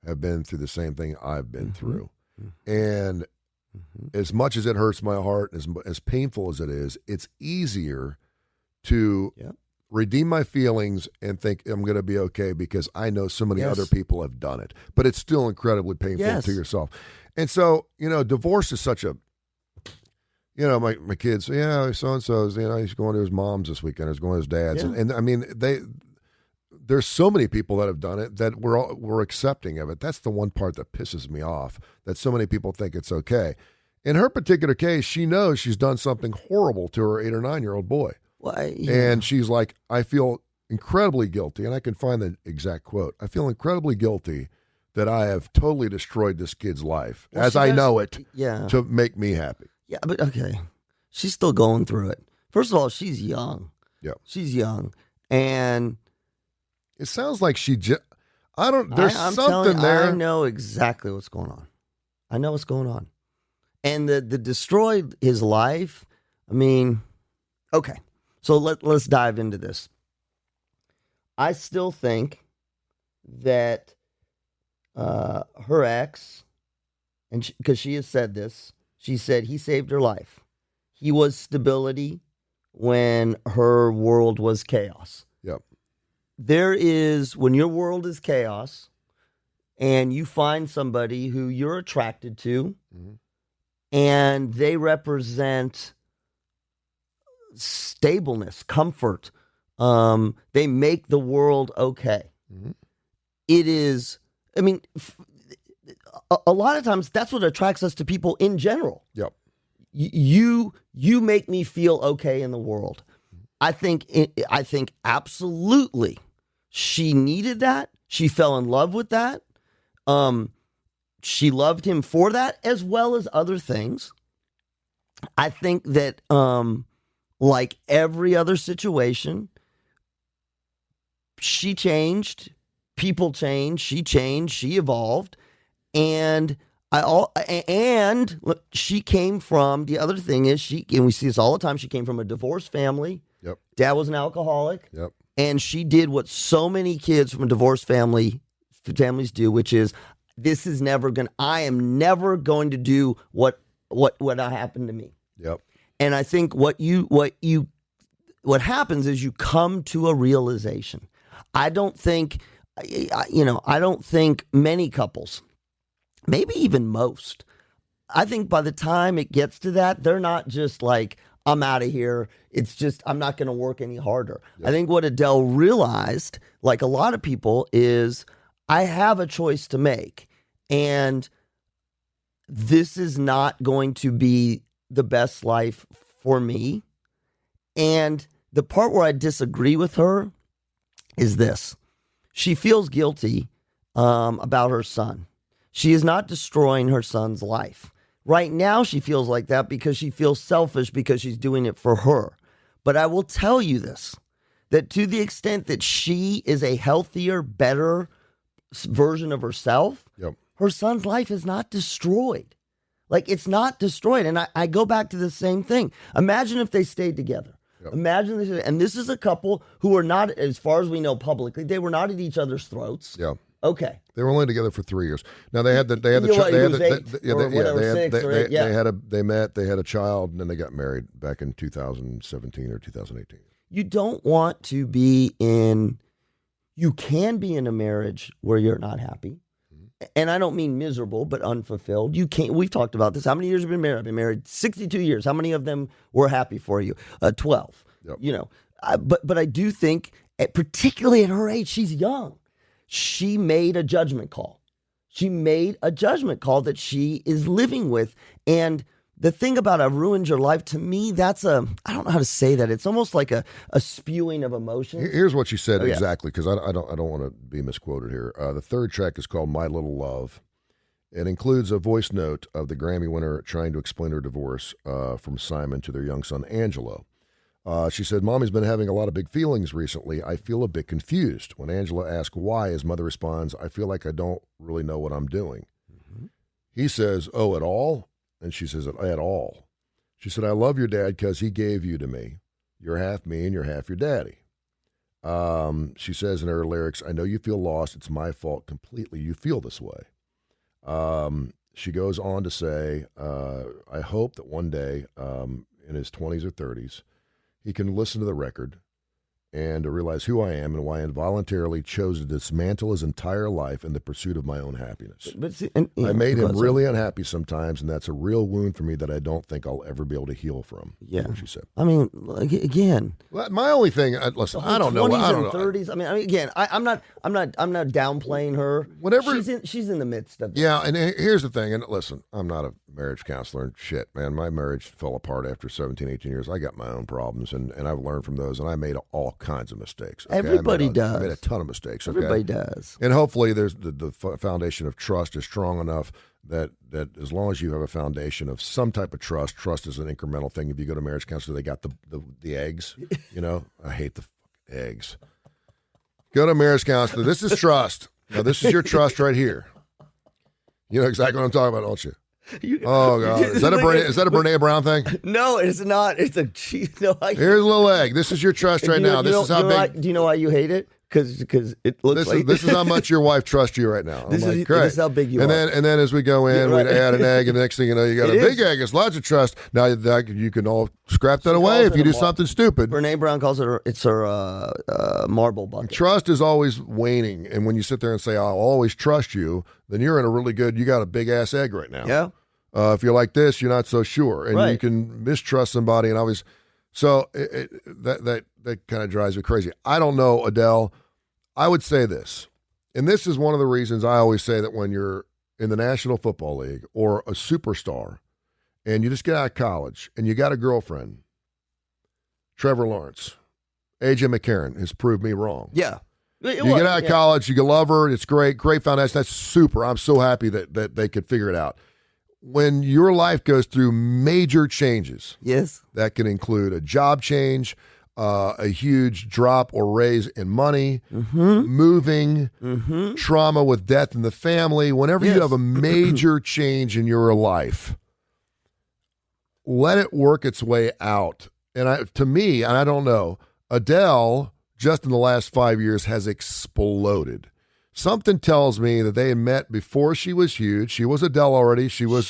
have been through the same thing I've been through. And as much as it hurts my heart, as painful as it is, it's easier to redeem my feelings and think I'm going to be okay because I know so many other people have done it. But it's still incredibly painful to yourself. And so, divorce is such a, my kids, so-and-so's, he's going to his mom's this weekend, he's going to his dad's. And I mean, there's so many people that have done it that we're accepting of it. That's the one part that pisses me off, that so many people think it's okay. In her particular case, she knows she's done something horrible to her 8 or 9-year-old boy. And she's like, I feel incredibly guilty. And I can find the exact quote. I feel incredibly guilty that I have totally destroyed this kid's life, as I know it, to make me happy. Yeah, but okay. She's still going through it. First of all, she's young. Yeah. She's young. And it sounds like there's something there. I know exactly what's going on. I know what's going on. And the destroyed his life, I mean, okay. So let's dive into this. I still think that her ex, and because she has said this, she said he saved her life. He was stability when her world was chaos. Yep. When your world is chaos and you find somebody who you're attracted to and they represent stableness, comfort, they make the world okay. It is, I mean, a lot of times that's what attracts us to people in general. Yep. You make me feel okay in the world. I think absolutely she needed that. She fell in love with that. She loved him for that as well as other things. I think that like every other situation, she changed, people changed, she evolved. And look, she came from, the other thing is and we see this all the time, she came from a divorced family. Yep. Dad was an alcoholic. Yep. And she did what so many kids from a divorced families do, which is I am never going to do what happened to me. Yep. And I think what happens is you come to a realization. I don't think many couples, maybe even most, I think by the time it gets to that, they're not just like, I'm out of here. It's just, I'm not going to work any harder. Yep. I think what Adele realized, like a lot of people, is I have a choice to make. And this is not going to be the best life for me. And the part where I disagree with her is this. She feels guilty about her son. She is not destroying her son's life. Right now, she feels like that because she feels selfish because she's doing it for her. But I will tell you this, that to the extent that she is a healthier, better version of herself, her son's life is not destroyed. Like, it's not destroyed. And I go back to the same thing. Imagine if they stayed together. Imagine this, and this is a couple who are not, as far as we know publicly, they were not at each other's throats. Yeah. Okay. They were only together for 3 years. Now they met, they had a child, and then they got married back in 2017 or 2018. You don't want to be you can be in a marriage where you're not happy. And I don't mean miserable, but unfulfilled. You can't. We've talked about this. How many years have you been married? I've been married 62 years. How many of them were happy for you? 12. Yep. You know, but I do think, particularly at her age, she's young. She made a judgment call. She made a judgment call that she is living with. And the thing about "I've ruined your life," to me, that's I don't know how to say that. It's almost like a spewing of emotions. Here's what she said exactly, because I don't want to be misquoted here. The third track is called "My Little Love." It includes a voice note of the Grammy winner trying to explain her divorce from Simon to their young son, Angelo. She said, "Mommy's been having a lot of big feelings recently. I feel a bit confused. When Angelo asks why, his mother responds, I feel like I don't really know what I'm doing." Mm-hmm. He says, "Oh, at all?" And she says, "At all." She said, "I love your dad because he gave you to me. You're half me and you're half your daddy." She says in her lyrics, "I know you feel lost. It's my fault completely. You feel this way." She goes on to say, "I hope that one day in his 20s or 30s, he can listen to the record and to realize who I am and why I involuntarily chose to dismantle his entire life in the pursuit of my own happiness. But see, I made him really unhappy sometimes, and that's a real wound for me that I don't think I'll ever be able to heal from." Yeah, she said. I mean, again, my only thing. Listen, I don't know. 20s I don't and know. 30s. I mean, again, I'm not downplaying her. Whatever. She's in the midst of it. Yeah, and here's the thing. And listen, I'm not a marriage counselor and shit, man. My marriage fell apart after 17, 18 years. I got my own problems, and I've learned from those, and I made all kinds of mistakes. Okay? Everybody does. I made a ton of mistakes. Okay? Everybody does. And hopefully there's the foundation of trust is strong enough that as long as you have a foundation of some type of trust is an incremental thing. If you go to marriage counselor, they got the eggs. You know, I hate the eggs. Go to marriage counselor. This is trust. Now, this is your trust right here. You know exactly what I'm talking about, don't you? Oh God! Is that a Brene Brown thing? No, it's not. It's a no. Here's a little egg. This is your trust right now. This is how big. Do you know why you hate it? Because it looks like this is how much your wife trusts you right now. This is how big you are. And then as we go in, we add an egg, and the next thing you know, you got a big egg. It's lots of trust. Now you can all scrap that away if you do something stupid. Brene Brown calls it her marble bucket. Trust is always waning, and when you sit there and say, "I'll always trust you," then you're in a really good. You got a big ass egg right now. Yeah. If you're like this, you're not so sure, and right. you can mistrust somebody, and always. So that kind of drives me crazy. I don't know, Adele. I would say this, and this is one of the reasons I always say that when you're in the National Football League or a superstar and you just get out of college and you got a girlfriend, Trevor Lawrence, A.J. McCarron has proved me wrong. Yeah. You get out of college, you can love her, it's great foundation, that's super. I'm so happy that they could figure it out. When your life goes through major changes, yes, that can include a job change, a huge drop or raise in money, moving, trauma with death in the family. Whenever you have a major change in your life, let it work its way out. And to me, and I don't know, Adele, just in the last 5 years, has exploded. Something tells me that they met before she was huge. She was Adele already. She was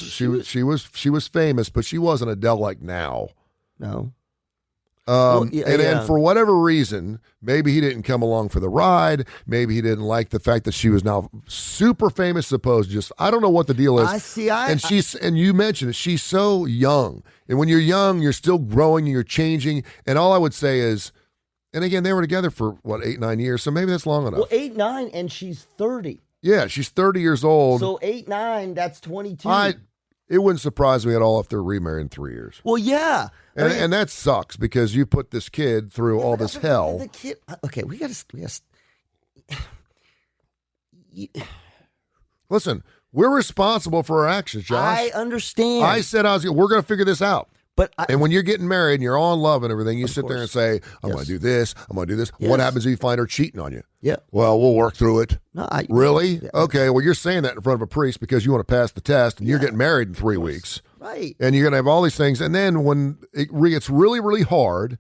famous, but she wasn't Adele like now. No. And for whatever reason, maybe he didn't come along for the ride. Maybe he didn't like the fact that she was now super famous, supposed just, I don't know what the deal is. And you mentioned it, she's so young. And when you're young, you're still growing and you're changing. And all I would say is, and again, they were together for 8, 9 years. So maybe that's long enough. Well, 8, 9, and she's 30. Yeah, she's 30 years old. So 8, 9, that's 22. It wouldn't surprise me at all if they're remarried in 3 years. Well, yeah. And that sucks because you put this kid through all this hell. The kid. Okay, we got to. Listen, we're responsible for our actions, Josh. I understand. I said we're going to figure this out. And when you're getting married and you're all in love and everything, you Of sit there and course. say, I'm Yes. going to do this, I'm going to do this. Yes. What happens if you find her cheating on you? Yeah. Well, we'll work through it. No, Really? Yeah. Okay, well, you're saying that in front of a priest because you want to pass the test and you're getting married in 3 weeks. Right. And you're going to have all these things. And then when it gets really, really hard,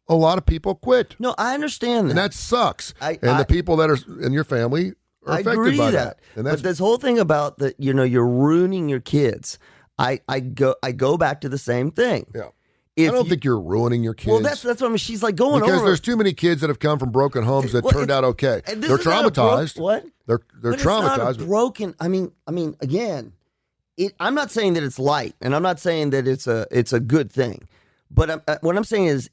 a lot of people quit. No, I understand that. And that sucks. I- The people that are in your family are I affected agree by that. And But this whole thing about that, you're ruining your kids. I go back to the same thing. yeah. If I don't you- think you're ruining your kids. Well, that's what I mean. She's like going because over. there's too many kids that have come from broken homes that Well, turned out okay. and this They're is not a traumatized. what? They're But it's not a traumatized. broken. I mean, again, I'm not saying that it's light, and I'm not saying that it's a good thing. But what I'm saying is,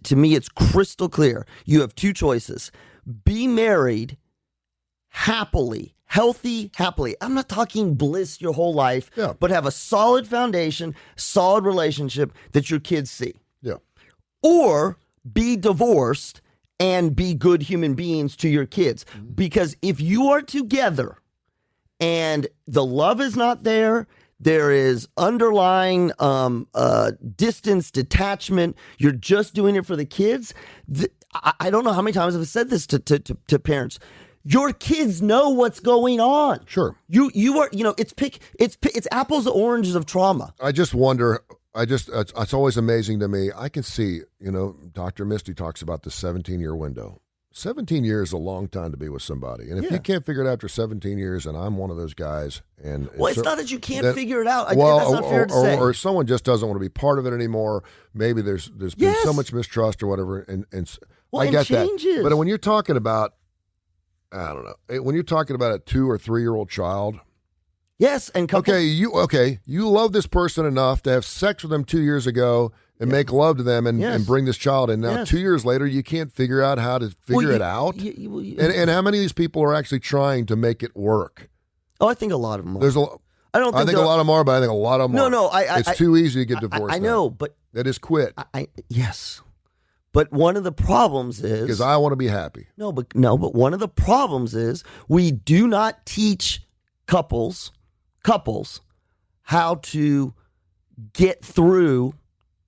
to me, it's crystal clear. You have two choices: be married happily, happily. I'm not talking bliss your whole life, Yeah. but have a solid foundation, solid relationship that your kids see. Yeah. Or be divorced and be good human beings to your kids. Because if you are together and the love is not there, there is underlying distance, detachment, you're just doing it for the kids. I don't know how many times I've said this to parents. Your kids know what's going on. Sure. You are, it's apples to oranges of trauma. I just wonder. It's always amazing to me. I can see, Dr. Misty talks about the 17-year window. 17 years is a long time to be with somebody. And if you can't figure it out after 17 years, and I'm one of those guys. Well, it's not that you can't figure it out. That's not fair to say. Or someone just doesn't want to be part of it anymore. Maybe there's been so much mistrust or whatever. And I get changes. that. But when you're talking about, I don't know, when you're talking about a 2 or 3-year-old child. Yes, and couples. You love this person enough to have sex with them 2 years ago and make love to them and bring this child in. Now, 2 years later, you can't figure out how to figure it out. And how many of these people are actually trying to make it work? Oh, I think a lot of them are. I think a lot of them are, but I think a lot of them are. No, it's too easy to get divorced. I know, but that is quit. Yes. But one of the problems is because I want to be happy. But one of the problems is we do not teach couples how to get through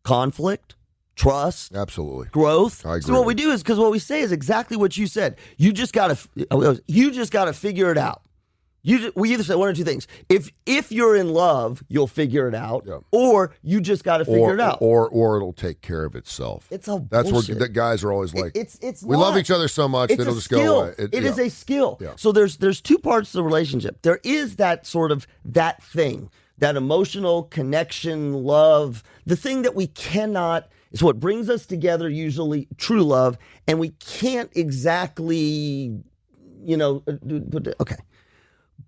conflict, trust, absolutely, growth. I agree. So what we do is, because what we say is exactly what you said. You just got to figure it out. We either say one or two things. If you're in love, you'll figure it out, or you just got to figure it out, or it'll take care of itself. It's all that's bullshit. where the guys are always like, we not. Love each other so much that it'll just go away. It is a skill. Yeah. So there's two parts to the relationship. There is that sort of that thing, that emotional connection, love, the thing that we cannot. It's what brings us together, usually true love, and we can't exactly, okay.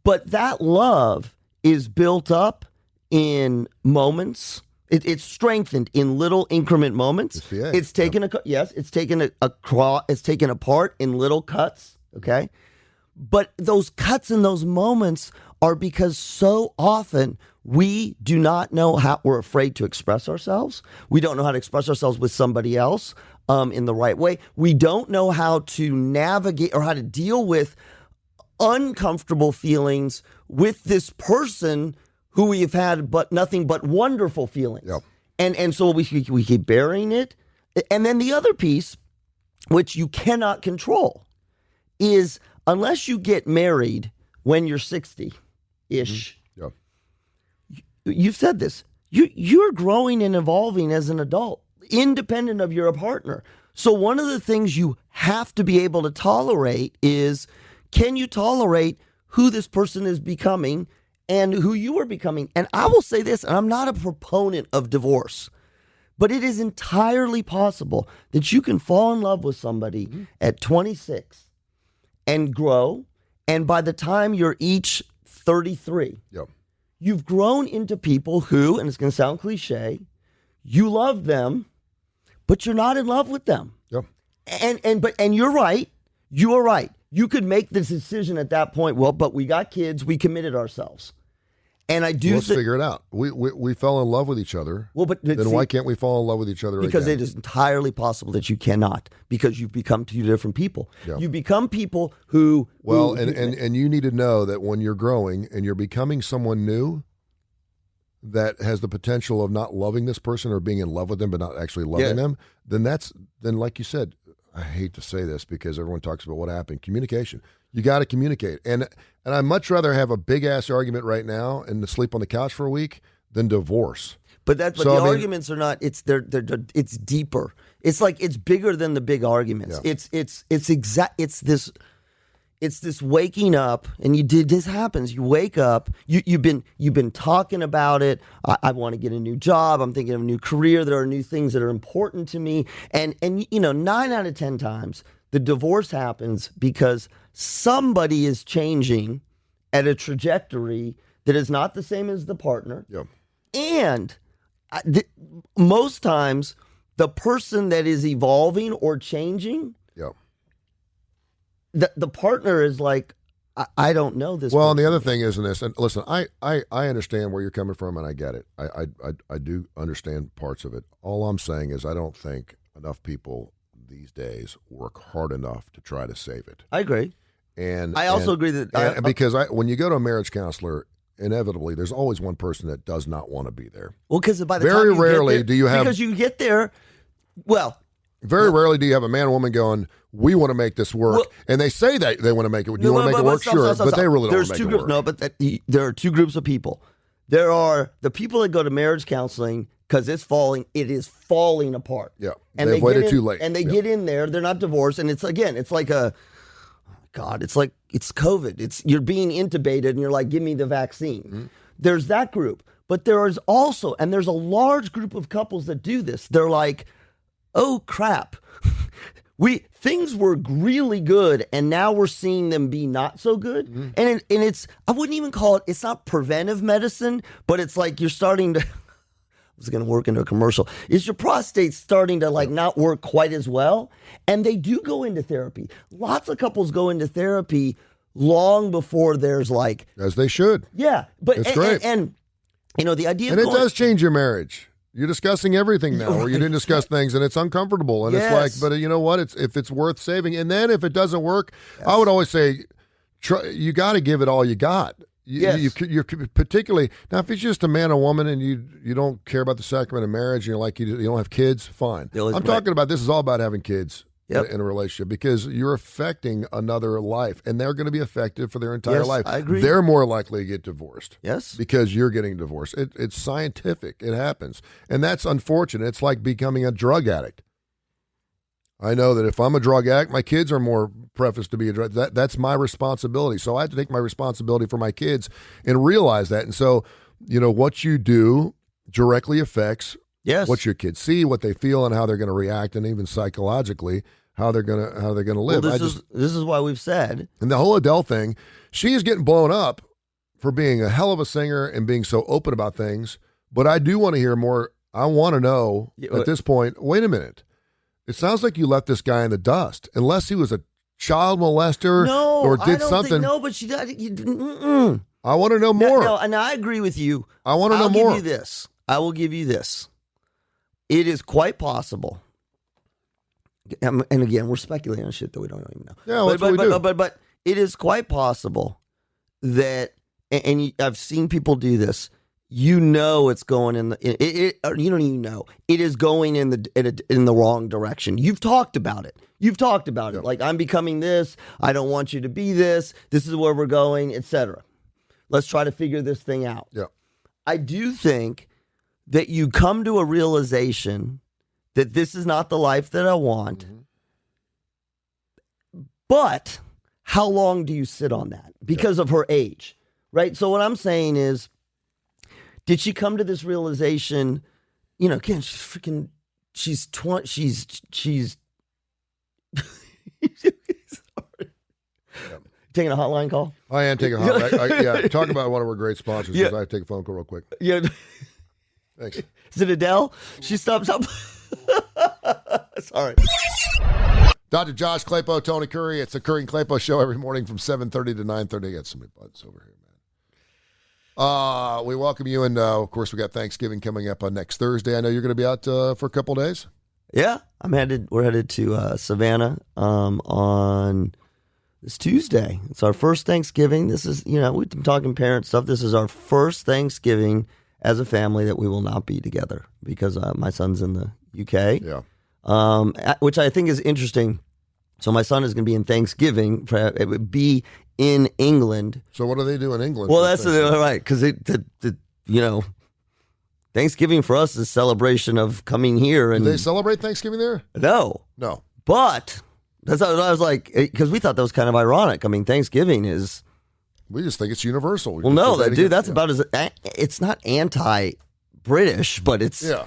But that love is built up in moments. It's strengthened in little increment moments. It's taken it's taken apart in little cuts. Okay, but those cuts in those moments are because so often we do not know how. We're afraid to express ourselves. We don't know how to express ourselves with somebody else in the right way. We don't know how to navigate or how to deal with uncomfortable feelings with this person who we have had but nothing but wonderful feelings. Yep. And so we keep burying it. And then the other piece, which you cannot control, is unless you get married when you're 60-ish, you've said this, you're growing and evolving as an adult, independent of your partner. So one of the things you have to be able to tolerate is, can you tolerate who this person is becoming and who you are becoming? And I will say this, and I'm not a proponent of divorce, but it is entirely possible that you can fall in love with somebody at 26 and grow, and by the time you're each 33, you've grown into people who, and it's going to sound cliche, you love them, but you're not in love with them. And you're right. You are right. You could make this decision at that point. Well, but we got kids. We committed ourselves. And I do. Let's figure it out. We fell in love with each other. Well, but then why can't we fall in love with each other because again? it is entirely possible that you cannot, because you've become two different people. You become people who. And you need to know that when you're growing and you're becoming someone new, that has the potential of not loving this person or being in love with them but not actually loving them, then like you said, I hate to say this because everyone talks about what happened. Communication. You got to communicate. And I'd much rather have a big-ass argument right now and to sleep on the couch for a week than divorce. But the arguments are not. It's it's deeper. It's like it's bigger than the big arguments. Yeah. It's this waking up, and this happens. You wake up. You've been talking about it. I want to get a new job. I'm thinking of a new career. There are new things that are important to me. And 9 out of 10 times the divorce happens because somebody is changing at a trajectory that is not the same as the partner. Yeah. And most times, the person that is evolving or changing, the partner is like, I don't know this. Well, and the other thing is in this, and listen, I understand where you're coming from, and I get it. I do understand parts of it. All I'm saying is I don't think enough people these days work hard enough to try to save it. I agree. And I also agree that because when you go to a marriage counselor, inevitably, there's always one person that does not want to be there. Well, because by the very time you rarely get there, do you have because you get there. Well, very rarely do you have a man or woman going, "We want to make this work," and they say that they want to make it. You want to make it work, sure, but they really don't want to make it work. No, but there are two groups of people. There are the people that go to marriage counseling because it is falling apart. Yeah, and they've waited too late, and they get in there. They're not divorced, and it's like a. God, it's like it's COVID. You're being intubated and you're like, give me the vaccine. Mm-hmm. There's that group. But there is also, and there's a large group of couples that do this. They're like, oh crap. Things were really good and now we're seeing them be not so good. Mm-hmm. And it's, I wouldn't even call it's not preventive medicine, but it's like you're starting to, was going to work into a commercial. Is your prostate starting to not work quite as well? And they do go into therapy. Lots of couples go into therapy long before there's as they should. Yeah, but it's great. And the idea and of it does change your marriage. You're discussing everything now, or you didn't discuss things, and it's uncomfortable. And it's but you know what? If it's worth saving, and then if it doesn't work, I would always say, you got to give it all you got. You're particularly now if it's just a man or woman and you don't care about the sacrament of marriage and you're like you don't have kids, fine. I'm talking about this is all about having kids in a relationship because you're affecting another life and they're going to be affected for their entire life. I agree. They're more likely to get divorced. Yes, because you're getting divorced. It's scientific. It happens, and that's unfortunate. It's like becoming a drug addict. I know that if I'm a drug addict, my kids are more prefaced to be a drug. That's my responsibility. So I have to take my responsibility for my kids and realize that. And so, what you do directly affects what your kids see, what they feel, and how they're going to react, and even psychologically how they're going to live. Well, this is why we've said, and the whole Adele thing, she is getting blown up for being a hell of a singer and being so open about things. But I do want to hear more. I want to know at this point. Wait a minute. It sounds like you left this guy in the dust, unless he was a child molester or did something. No, but she does. I want to know more. No, and I agree with you. I want to know more. I will give you this. It is quite possible. And again, we're speculating on shit that we don't even know. Yeah, that's what we do. But it is quite possible that, and I've seen people do this. It's going in you don't even know it is going in the wrong direction. You've talked about it. Yep. Like, I'm becoming this. I don't want you to be this. This is where we're going, etc. Let's try to figure this thing out. Yeah. I do think that you come to a realization that this is not the life that I want. Mm-hmm. But how long do you sit on that? Because of her age, right? So what I'm saying is, did she come to this realization? Again, she's 20. She's. Sorry. Yeah. Taking a hotline call? I am taking a hotline. Talk about one of our great sponsors because I have to take a phone call real quick. Yeah. Thanks. Is it Adele? She stops up. Sorry. Dr. Josh Klapow, Tony Kurre. It's the Kurre and Klapow show every morning from 7:30 to 9:30. I got so many buttons over here, man. We welcome you, and of course, we got Thanksgiving coming up on next Thursday. I know you're going to be out for a couple of days. Yeah, we're headed to Savannah on this Tuesday. It's our first Thanksgiving. This is, we've been talking parent stuff. This is our first Thanksgiving as a family that we will not be together because my son's in the UK. Yeah. Which I think is interesting. So my son is going to be in Thanksgiving. It would be in England. So what do they do in England? Well, that's right, because Thanksgiving for us is a celebration of coming here. And do they celebrate Thanksgiving there? No. But that's what I was like, because we thought that was kind of ironic. I mean, Thanksgiving is. We just think it's universal. Well, no, that's about as. It's not anti-British, but it's. Yeah.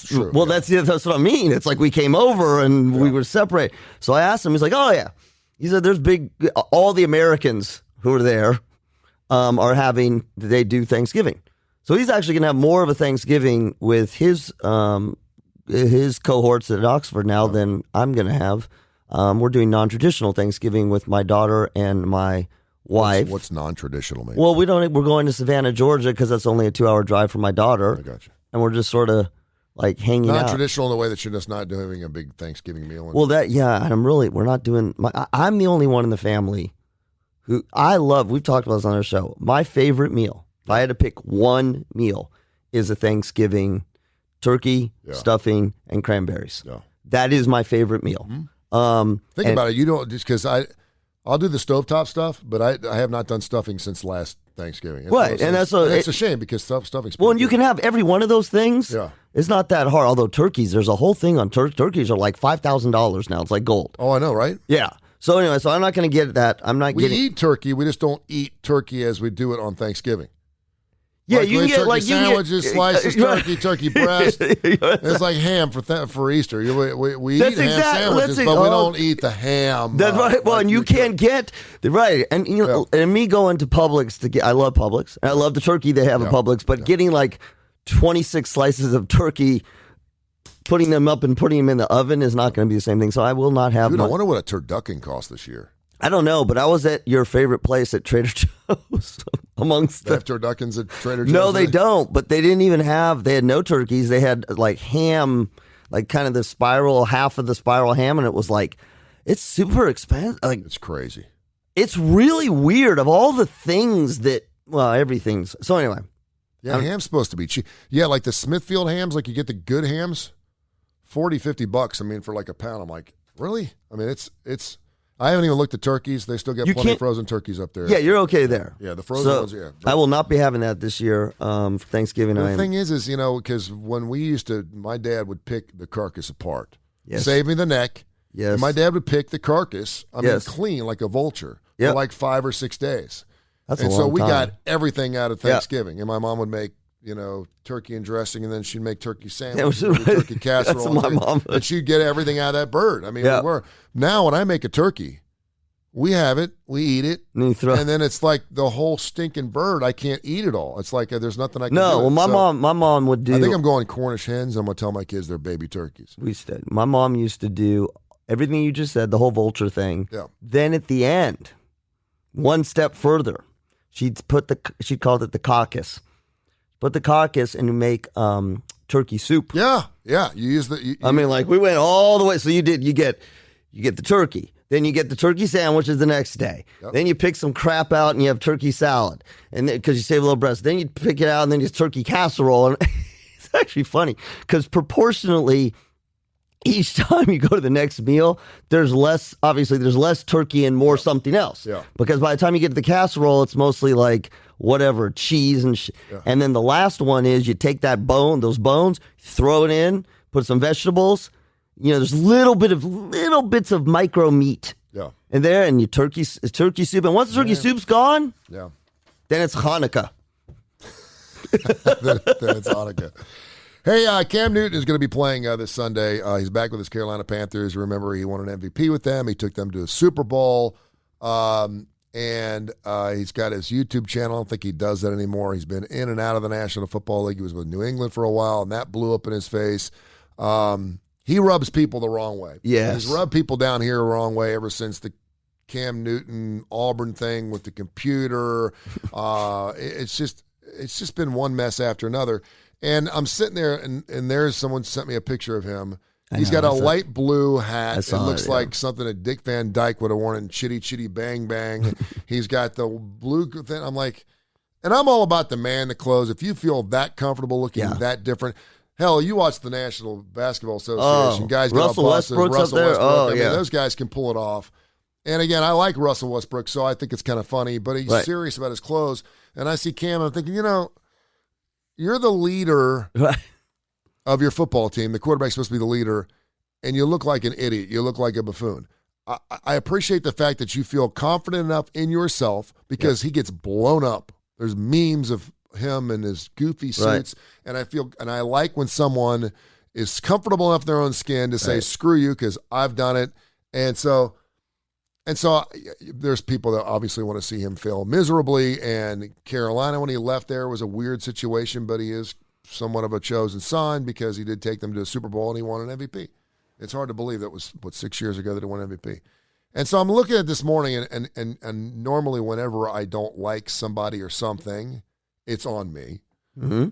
True. That's what I mean. It's like we came over and we were separate. So I asked him. He's like, "Oh yeah." He said, "There's all the Americans who are there, they do Thanksgiving." So he's actually going to have more of a Thanksgiving with his cohorts at Oxford now than I'm going to have. We're doing non-traditional Thanksgiving with my daughter and my wife. What's non-traditional, mate? Well, we're going to Savannah, Georgia, because that's only a 2-hour drive from my daughter. I got you. And we're just sort of like hanging out. Non-traditional in the way that you're just not doing a big Thanksgiving meal. And we're not doing. I'm the only one in the family who I love. We've talked about this on our show. My favorite meal, if I had to pick one meal, is a Thanksgiving turkey, stuffing, and cranberries. Yeah. That is my favorite meal. Mm-hmm. Think about it. You don't, just because I'll do the stovetop stuff, but I have not done stuffing since last Thanksgiving. Right, and it's a shame because stuffing's well, and you can have every one of those things. Yeah. It's not that hard. Although turkeys, there's a whole thing on turkeys are like $5,000 now. It's like gold. Oh, I know, right? Yeah. So anyway, I'm not going to get that. We eat turkey. We just don't eat turkey as we do it on Thanksgiving. Yeah, you can get sandwiches, slices, turkey breast. It's like ham for Easter. We eat ham sandwiches, but we don't eat the ham. That's right. Well, and you can't get right, and and me going to Publix to get. I love Publix. And I love the turkey they have at Publix, but getting like 26 slices of turkey, putting them up and putting them in the oven is not going to be the same thing. So I will not have. Dude, I wonder what a turducken costs this year. I don't know, but I was at your favorite place at Trader Joe's. They have turduckens at Trader Joe's? No, they don't, but they didn't even they had no turkeys. They had like ham, like kind of the half of the spiral ham, and it was like, it's super expensive. Like, it's crazy. It's really weird of all the things everything's. So anyway. Yeah, ham's supposed to be cheap. Yeah, like the Smithfield hams, like you get the good hams, $40-$50. I mean, for like a pound. I'm like, really? I mean, it's. I haven't even looked at turkeys. They still get plenty of frozen turkeys up there. Yeah, you're okay there. Yeah, the frozen ones, yeah. I will not be having that this year for Thanksgiving. The thing is, because when we used to, my dad would pick the carcass apart. Yes. Save me the neck. Yes. And my dad would pick the carcass, clean like a vulture, for like 5 or 6 days. That's a long time. So we got everything out of Thanksgiving. And my mom would make, turkey and dressing, and then she'd make turkey sandwiches, turkey casserole. That's my mom. And she'd get everything out of that bird. I mean, now when I make a turkey, we have it, we eat it, and then it's like the whole stinking bird. I can't eat it all. It's like there's nothing I can do. No, well, my mom would do. I think I'm going Cornish hens. I'm going to tell my kids they're baby turkeys. My mom used to do everything you just said, the whole vulture thing. Yeah. Then at the end, one step further, she called it the carcass. Put the carcass and you make turkey soup. Yeah. You use the. We went all the way. So you get the turkey. Then you get the turkey sandwiches the next day. Yep. Then you pick some crap out and you have turkey salad, and because you save a little breast. Then you pick it out and then it's turkey casserole. And it's actually funny because proportionally, each time you go to the next meal, there's less turkey and more something else. Yeah. Because by the time you get to the casserole, it's mostly like whatever cheese and and then the last one is you take those bones, throw it in, put some vegetables. There's little bits of micro meat. Yeah. And your turkey soup. And once the turkey soup's gone, then it's Hanukkah. then it's Hanukkah. Hey, Cam Newton is going to be playing this Sunday. He's back with his Carolina Panthers. Remember, he won an MVP with them. He took them to a Super Bowl. And he's got his YouTube channel. I don't think he does that anymore. He's been in and out of the National Football League. He was with New England for a while, and that blew up in his face. He rubs people the wrong way. Yes. He's rubbed people down here the wrong way ever since the Cam Newton Auburn thing with the computer. It's just been one mess after another. And I'm sitting there, and there's someone sent me a picture of him. He's got a light blue hat. It looks like something that Dick Van Dyke would have worn in Chitty Chitty Bang Bang. He's got the blue thing. I'm like, And I'm all about the man, the clothes. If you feel that comfortable looking that different, hell, you watch the National Basketball Association. Guys get Russell up buses. Westbrook's Russell up there. Westbrook. Oh, I mean, yeah. those guys can pull it off. And again, I like Russell Westbrook, so I think it's kind of funny. But he's serious about his clothes. And I see Cam, I'm thinking, you're the leader of your football team. The quarterback's supposed to be the leader, and you look like an idiot. You look like a buffoon. I appreciate the fact that you feel confident enough in yourself because he gets blown up. There's memes of him and his goofy suits, and I like when someone is comfortable enough in their own skin to say, screw you, because I've done it. And so there's people that obviously want to see him fail miserably, and Carolina, when he left there, was a weird situation, but he is somewhat of a chosen son because he did take them to a Super Bowl and he won an MVP. It's hard to believe that was, 6 years ago that he won MVP. And so I'm looking at this morning, and normally whenever I don't like somebody or something, it's on me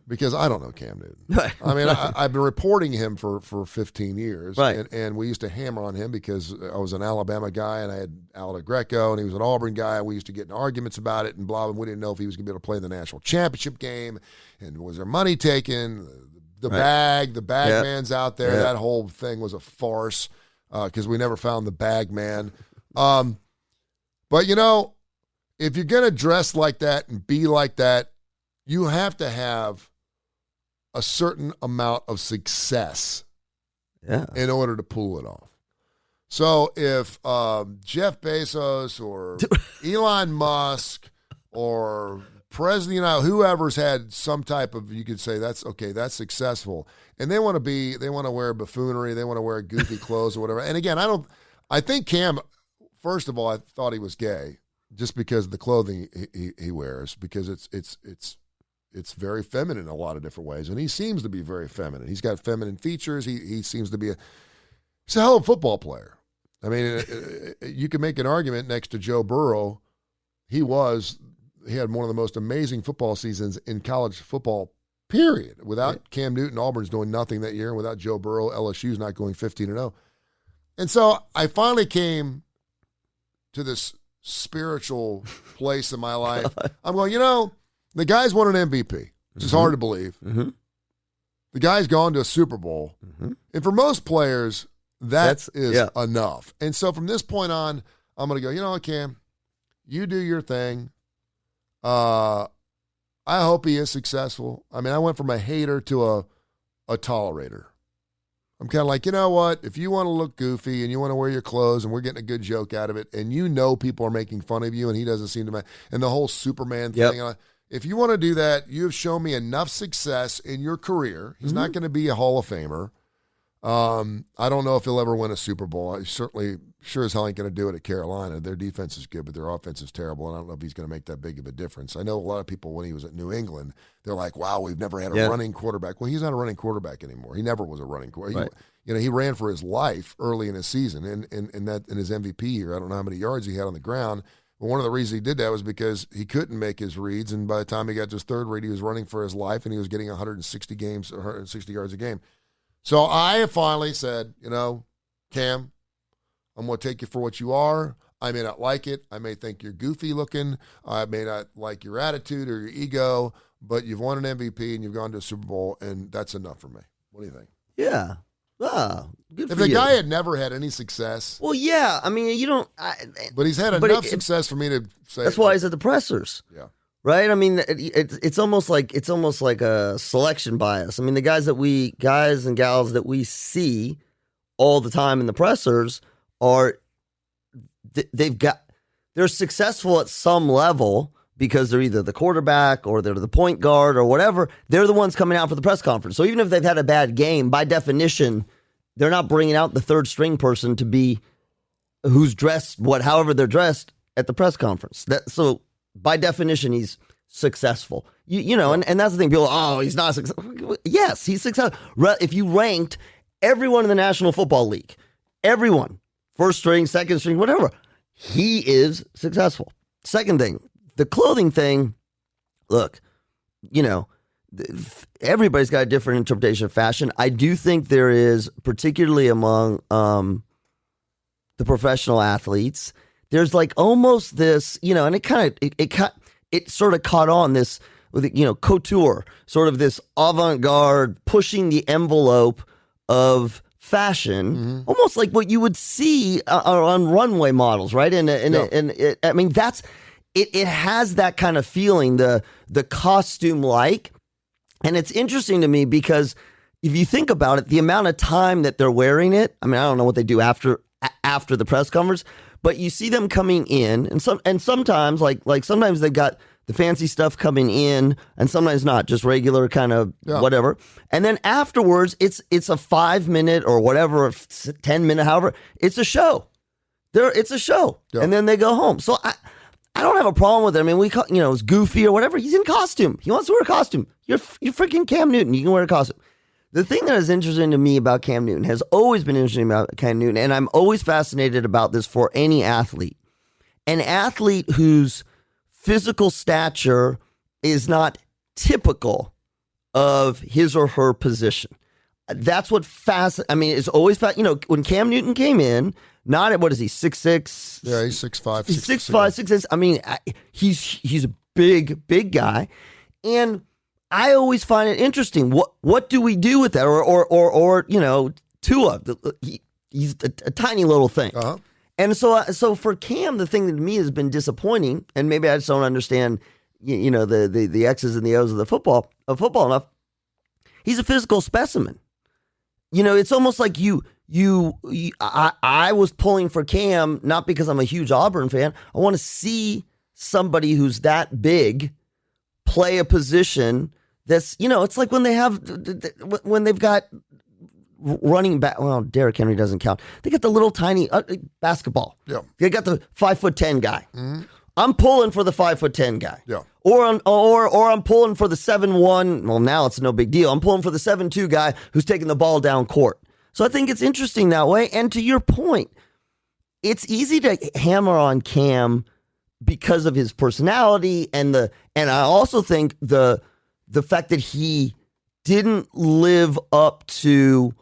because I don't know Cam Newton. I mean, I've been reporting him for 15 years, and we used to hammer on him because I was an Alabama guy, and I had Al Greco, and he was an Auburn guy, and we used to get in arguments about it and blah, and we didn't know if he was going to be able to play in the national championship game, and was there money taken, the bag man's out there. That whole thing was a farce because we never found the bag man. But, if you're going to dress like that and be like that, you have to have a certain amount of success in order to pull it off. So if Jeff Bezos or Elon Musk or President, whoever's had some type of, you could say that's successful, and they want to wear buffoonery, they want to wear goofy clothes or whatever. And again, I think Cam, first of all, I thought he was gay just because of the clothing he wears, because it's very feminine in a lot of different ways, and he seems to be very feminine. He's got feminine features. He seems to be he's a hell of a football player. I mean, you can make an argument next to Joe Burrow. He had one of the most amazing football seasons in college football, period. Without Cam Newton, Auburn's doing nothing that year, and without Joe Burrow, LSU's not going 15-0. And so I finally came to this spiritual place in my life. I'm going, the guy's won an MVP, which is hard to believe. The guy's gone to a Super Bowl. And for most players, that's enough. And so from this point on, I'm going to go, Cam, you do your thing. I hope he is successful. I mean, I went from a hater to a tolerator. I'm kind of like, you know what? If you want to look goofy and you want to wear your clothes and we're getting a good joke out of it, and people are making fun of you and he doesn't seem to, and the whole Superman thing, if you want to do that, you have shown me enough success in your career. He's not going to be a Hall of Famer. I don't know if he'll ever win a Super Bowl. He certainly, sure as hell ain't going to do it at Carolina. Their defense is good, but their offense is terrible, and I don't know if he's going to make that big of a difference. I know a lot of people, when he was at New England, they're like, wow, we've never had a running quarterback. Well, he's not a running quarterback anymore. He never was a running quarterback. He ran for his life early in his season, and in his MVP year. I don't know how many yards he had on the ground. But one of the reasons he did that was because he couldn't make his reads, and by the time he got to his third read, he was running for his life, and he was getting 160 yards a game. So I finally said, Cam, I'm going to take you for what you are. I may not like it. I may think you're goofy looking. I may not like your attitude or your ego, but you've won an MVP and you've gone to a Super Bowl, and that's enough for me. What do you think? Yeah. Ah, good if for the you. guy had never had any success. Well, yeah. I mean, you don't. But he's had enough success for me to say. That's why he's at the pressers. Yeah. Right. I mean, it's almost like a selection bias. I mean, the guys and gals that we see all the time in the pressers they're successful at some level because they're either the quarterback or they're the point guard or whatever. They're the ones coming out for the press conference. So even if they've had a bad game, by definition, they're not bringing out the third string person to be who's dressed however they're dressed at the press conference. So by definition, he's successful. And that's the thing. People, he's not successful. Yes, he's successful. If you ranked everyone in the National Football League, everyone, first string, second string, whatever, he is successful. Second thing, the clothing thing, look, everybody's got a different interpretation of fashion. I do think there is, particularly among the professional athletes, there's like almost this, and it sort of caught on this, couture, sort of this avant-garde, pushing the envelope of fashion, almost like what you would see on runway models, right? And I mean, it has that kind of feeling, the costume-like. And it's interesting to me because if you think about it, the amount of time that they're wearing it, I mean, I don't know what they do after the press conference, but you see them coming in, and sometimes like sometimes they've got the fancy stuff coming in, and sometimes not, just regular kind of whatever. And then afterwards, it's a 5-minute or whatever, 10-minute, however, it's a show. It's a show, and then they go home. So I don't have a problem with it. I mean, it's goofy or whatever. He's in costume. He wants to wear a costume. You're freaking Cam Newton. You can wear a costume. The thing that is interesting to me about Cam Newton has always been interesting about Cam Newton, and I'm always fascinated about this for any athlete. An athlete whose physical stature is not typical of his or her position. That's what I mean, it's always when Cam Newton came in, not at, what is he, 6'6"? Yeah, he's 6'5". He's 6'5", 6'6". I mean, he's a big guy. And I always find it interesting. What do we do with that? Or Tua, he's a tiny little thing. Uh-huh. And so for Cam, the thing that to me has been disappointing, and maybe I just don't understand, the X's and the O's of football enough. He's a physical specimen. It's almost like I was pulling for Cam, not because I'm a huge Auburn fan. I want to see somebody who's that big play a position that's, it's like when they've got running back. Well, Derrick Henry doesn't count. They got the little tiny basketball. Yeah. They got the 5'10" guy. Mm-hmm. I'm pulling for the 5'10" guy. Yeah. Or I'm pulling for the 7'1". Well, now it's no big deal. I'm pulling for the 7'2" guy who's taking the ball down court. So I think it's interesting that way. And to your point, it's easy to hammer on Cam because of his personality and I also think the fact that he didn't live up to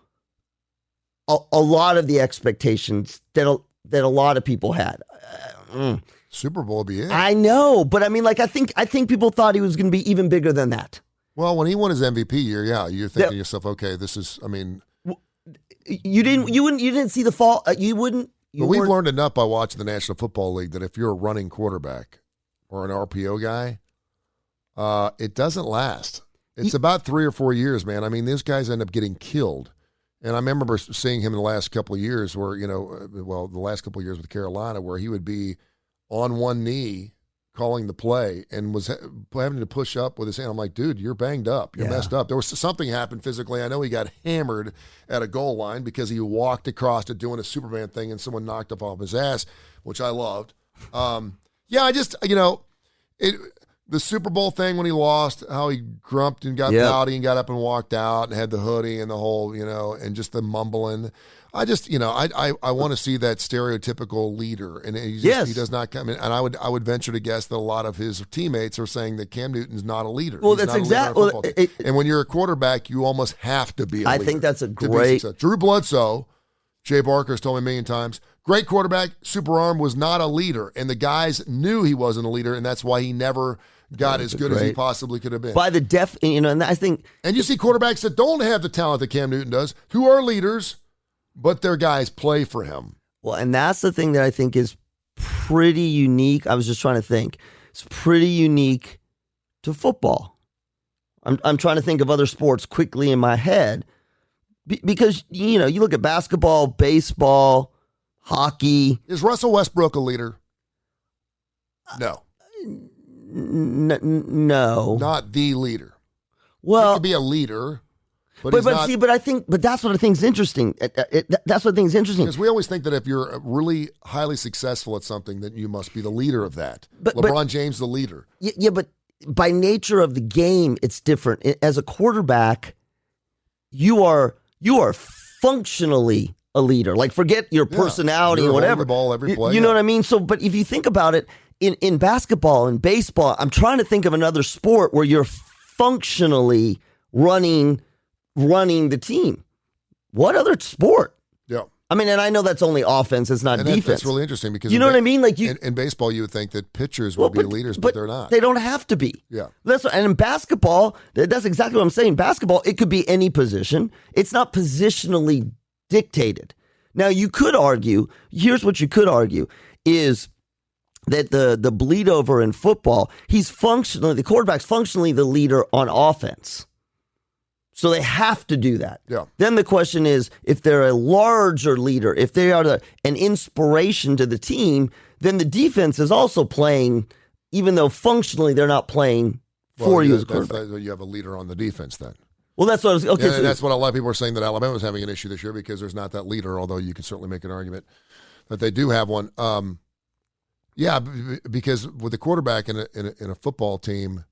a lot of the expectations that a lot of people had. Super Bowl would be it. I know, but I mean, I think people thought he was going to be even bigger than that. Well, when he won his MVP year, you're thinking to yourself, okay, this is. I mean, you didn't see the fall. You wouldn't. But we've learned enough by watching the National Football League that if you're a running quarterback or an RPO guy, it doesn't last. It's about 3 or 4 years, man. I mean, these guys end up getting killed. And I remember seeing him in the last couple of years where, the last couple of years with Carolina, where he would be on one knee calling the play and was having to push up with his hand. I'm like, dude, you're banged up. You're messed up. There was something happened physically. I know he got hammered at a goal line because he walked across it doing a Superman thing and someone knocked off his ass, which I loved. I just, the Super Bowl thing when he lost, how he grumped and got pouty and got up and walked out and had the hoodie and the whole, and just the mumbling. I just, I want to see that stereotypical leader, and he does not come in. And I would venture to guess that a lot of his teammates are saying that Cam Newton's not a leader. Well, that's exactly. And when you're a quarterback, you almost have to be a leader. I think that's a great. Drew Bledsoe, Jay Barker's told me a million times, great quarterback, super arm, was not a leader, and the guys knew he wasn't a leader, and that's why he never got as good as he possibly could have been. By the and I think. And you see quarterbacks that don't have the talent that Cam Newton does, who are leaders, but their guys play for him. Well, and that's the thing that I think is pretty unique. I was just trying to think. It's pretty unique to football. I'm trying to think of other sports quickly in my head. Because, you look at basketball, baseball, hockey. Is Russell Westbrook a leader? No. No. Not the leader. Well, he could be a leader. But that's what I think is interesting. That's what I think is interesting. Because we always think that if you're really highly successful at something, that you must be the leader of that. LeBron James, the leader. Yeah, but by nature of the game, it's different. As a quarterback, you are functionally a leader. Like, forget your personality or whatever. The ball every play. You know what I mean? So, but if you think about it, in basketball and baseball, I'm trying to think of another sport where you're functionally running the team. What other sport? Yeah. I mean, and I know that's only offense; it's not defense. That's really interesting because you know what I mean. Like in baseball, you would think that pitchers would be leaders, but they're not. They don't have to be. Yeah. And in basketball, that's exactly what I'm saying. Basketball, it could be any position. It's not positionally dictated. Now, you could argue. Here's what you could argue is that the bleed over in football, the quarterback's functionally the leader on offense. So they have to do that. Yeah. Then the question is, if they're a larger leader, if they are an inspiration to the team, then the defense is also playing, even though functionally they're not playing for you as a quarterback. You have a leader on the defense then. Well, that's what I was. Okay, so that's what a lot of people are saying, that Alabama was having an issue this year because there's not that leader. Although you can certainly make an argument that they do have one. Because with the quarterback in a football team,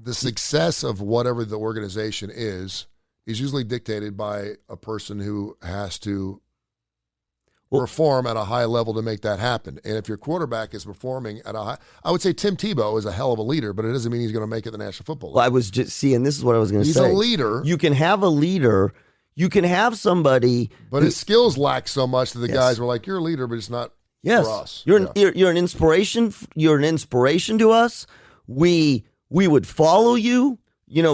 the success of whatever the organization is usually dictated by a person who has to perform at a high level to make that happen. And if your quarterback is performing at a high, I would say Tim Tebow is a hell of a leader, but it doesn't mean he's going to make it the National Football League. Well, I was just seeing, this is what I was going to say. He's a leader. You can have a leader. You can have somebody. But his skills lack so much that the guys were like, you're a leader, but it's not for us. You're an inspiration. You're an inspiration to us. We would follow you,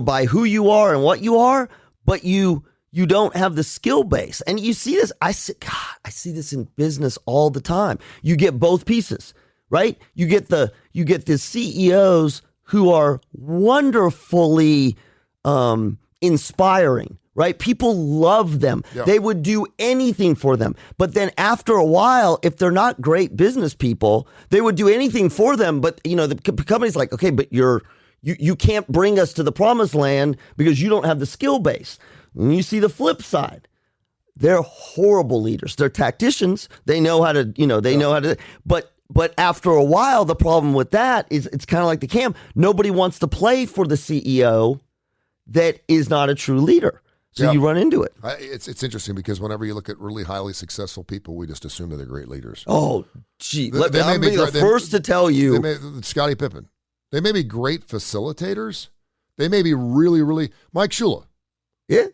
by who you are and what you are, but you don't have the skill base. And you see this, I see this in business all the time. You get both pieces, right? You get the CEOs who are wonderfully inspiring, right? People love them. Yeah. They would do anything for them. But then after a while, if they're not great business people, they would do anything for them. But, the company's like, okay, but you can't bring us to the promised land because you don't have the skill base. And you see the flip side. They're horrible leaders. They're tacticians. They know how to, know how to, but after a while, the problem with that is it's kind of like the Cam. Nobody wants to play for the CEO that is not a true leader. So you run into it. It's interesting because whenever you look at really highly successful people, we just assume that they're great leaders. Oh, gee. I'll be the first to tell you. Scottie Pippen. They may be great facilitators. They may be really, really. Mike Shula. Yeah.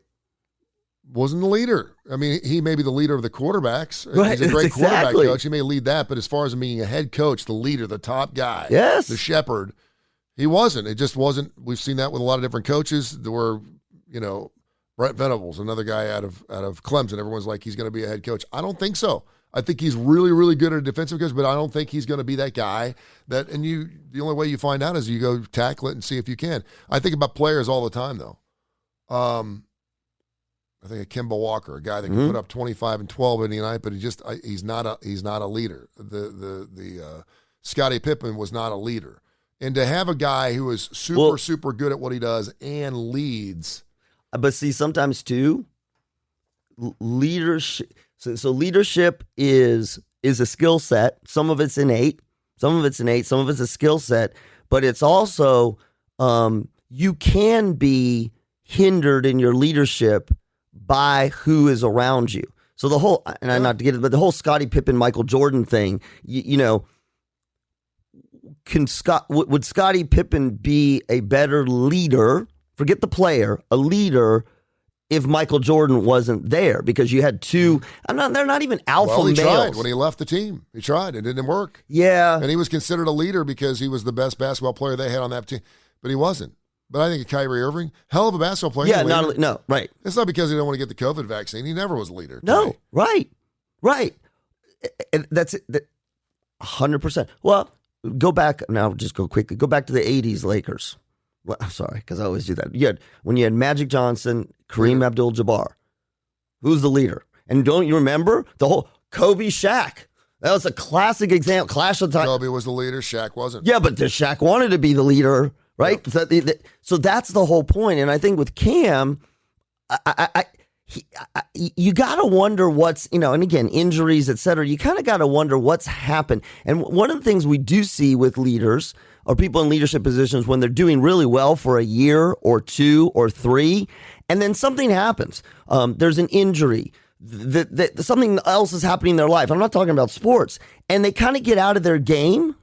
Wasn't the leader. I mean, he may be the leader of the quarterbacks. Right, he's a great quarterback coach. He may lead that, but as far as being a head coach, the leader, the top guy, the shepherd, he wasn't. It just wasn't. We've seen that with a lot of different coaches. There were, Brent Venables, another guy out of Clemson. Everyone's like, he's going to be a head coach. I don't think so. I think he's really, really good at a defensive coach, but I don't think he's going to be that guy. The only way you find out is you go tackle it and see if you can. I think about players all the time, though. I think of Kemba Walker, a guy that can put up 25 and 12 any night, but he's not a leader. The Scottie Pippen was not a leader. And to have a guy who is super good at what he does and leads. But see, sometimes too, leadership. So leadership is a skill set. Some of it's innate. Some of it's a skill set. But it's also you can be hindered in your leadership by who is around you. So the whole, and not to get it, but the whole Scottie Pippen, Michael Jordan thing, would Scottie Pippen be a better leader? Forget the player, a leader, if Michael Jordan wasn't there, because you had two. They're not even alpha males. He tried when he left the team. He tried. It didn't work. Yeah, and he was considered a leader because he was the best basketball player they had on that team, but he wasn't. But I think of Kyrie Irving, hell of a basketball player. Yeah, right. It's not because he didn't want to get the COVID vaccine. He never was a leader. No, right. And that's it. 100%. Well, go back now. Just go quickly. Go back to the '80s Lakers. Well, I'm sorry, because I always do that. When you had Magic Johnson, Kareem Abdul-Jabbar. Who's the leader? And don't you remember the whole Kobe Shaq? That was a classic example. Clash of time. Kobe was the leader. Shaq wasn't. Yeah, but Shaq wanted to be the leader. Right? Yep. So that's the whole point. And I think with Cam, you got to wonder what's, and again, injuries, et cetera, you kind of got to wonder what's happened. And one of the things we do see with leaders or people in leadership positions when they're doing really well for a year or two or three, and then something happens. There's an injury. Something else is happening in their life. I'm not talking about sports. And they kind of get out of their game.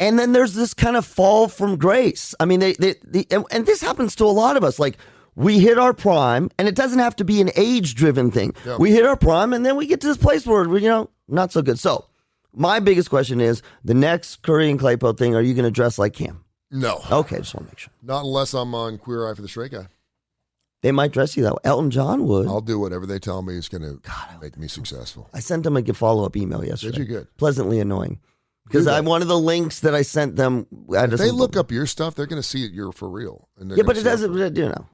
And then there's this kind of fall from grace. I mean, and this happens to a lot of us. Like we hit our prime, and it doesn't have to be an age-driven thing. Yep. We hit our prime, and then we get to this place where we're, not so good. So my biggest question is, the next Kurre and Klapow thing, are you going to dress like Cam? No. Okay, just want to make sure. Not unless I'm on Queer Eye for the Straight Guy. They might dress you that way. Elton John would. I'll do whatever they tell me is going to make me successful. I sent them a follow-up email yesterday. Did you? Good. Pleasantly annoying. Because one of the links that I sent them. If they look up your stuff, they're going to see it. You're for real. And yeah, but it doesn't.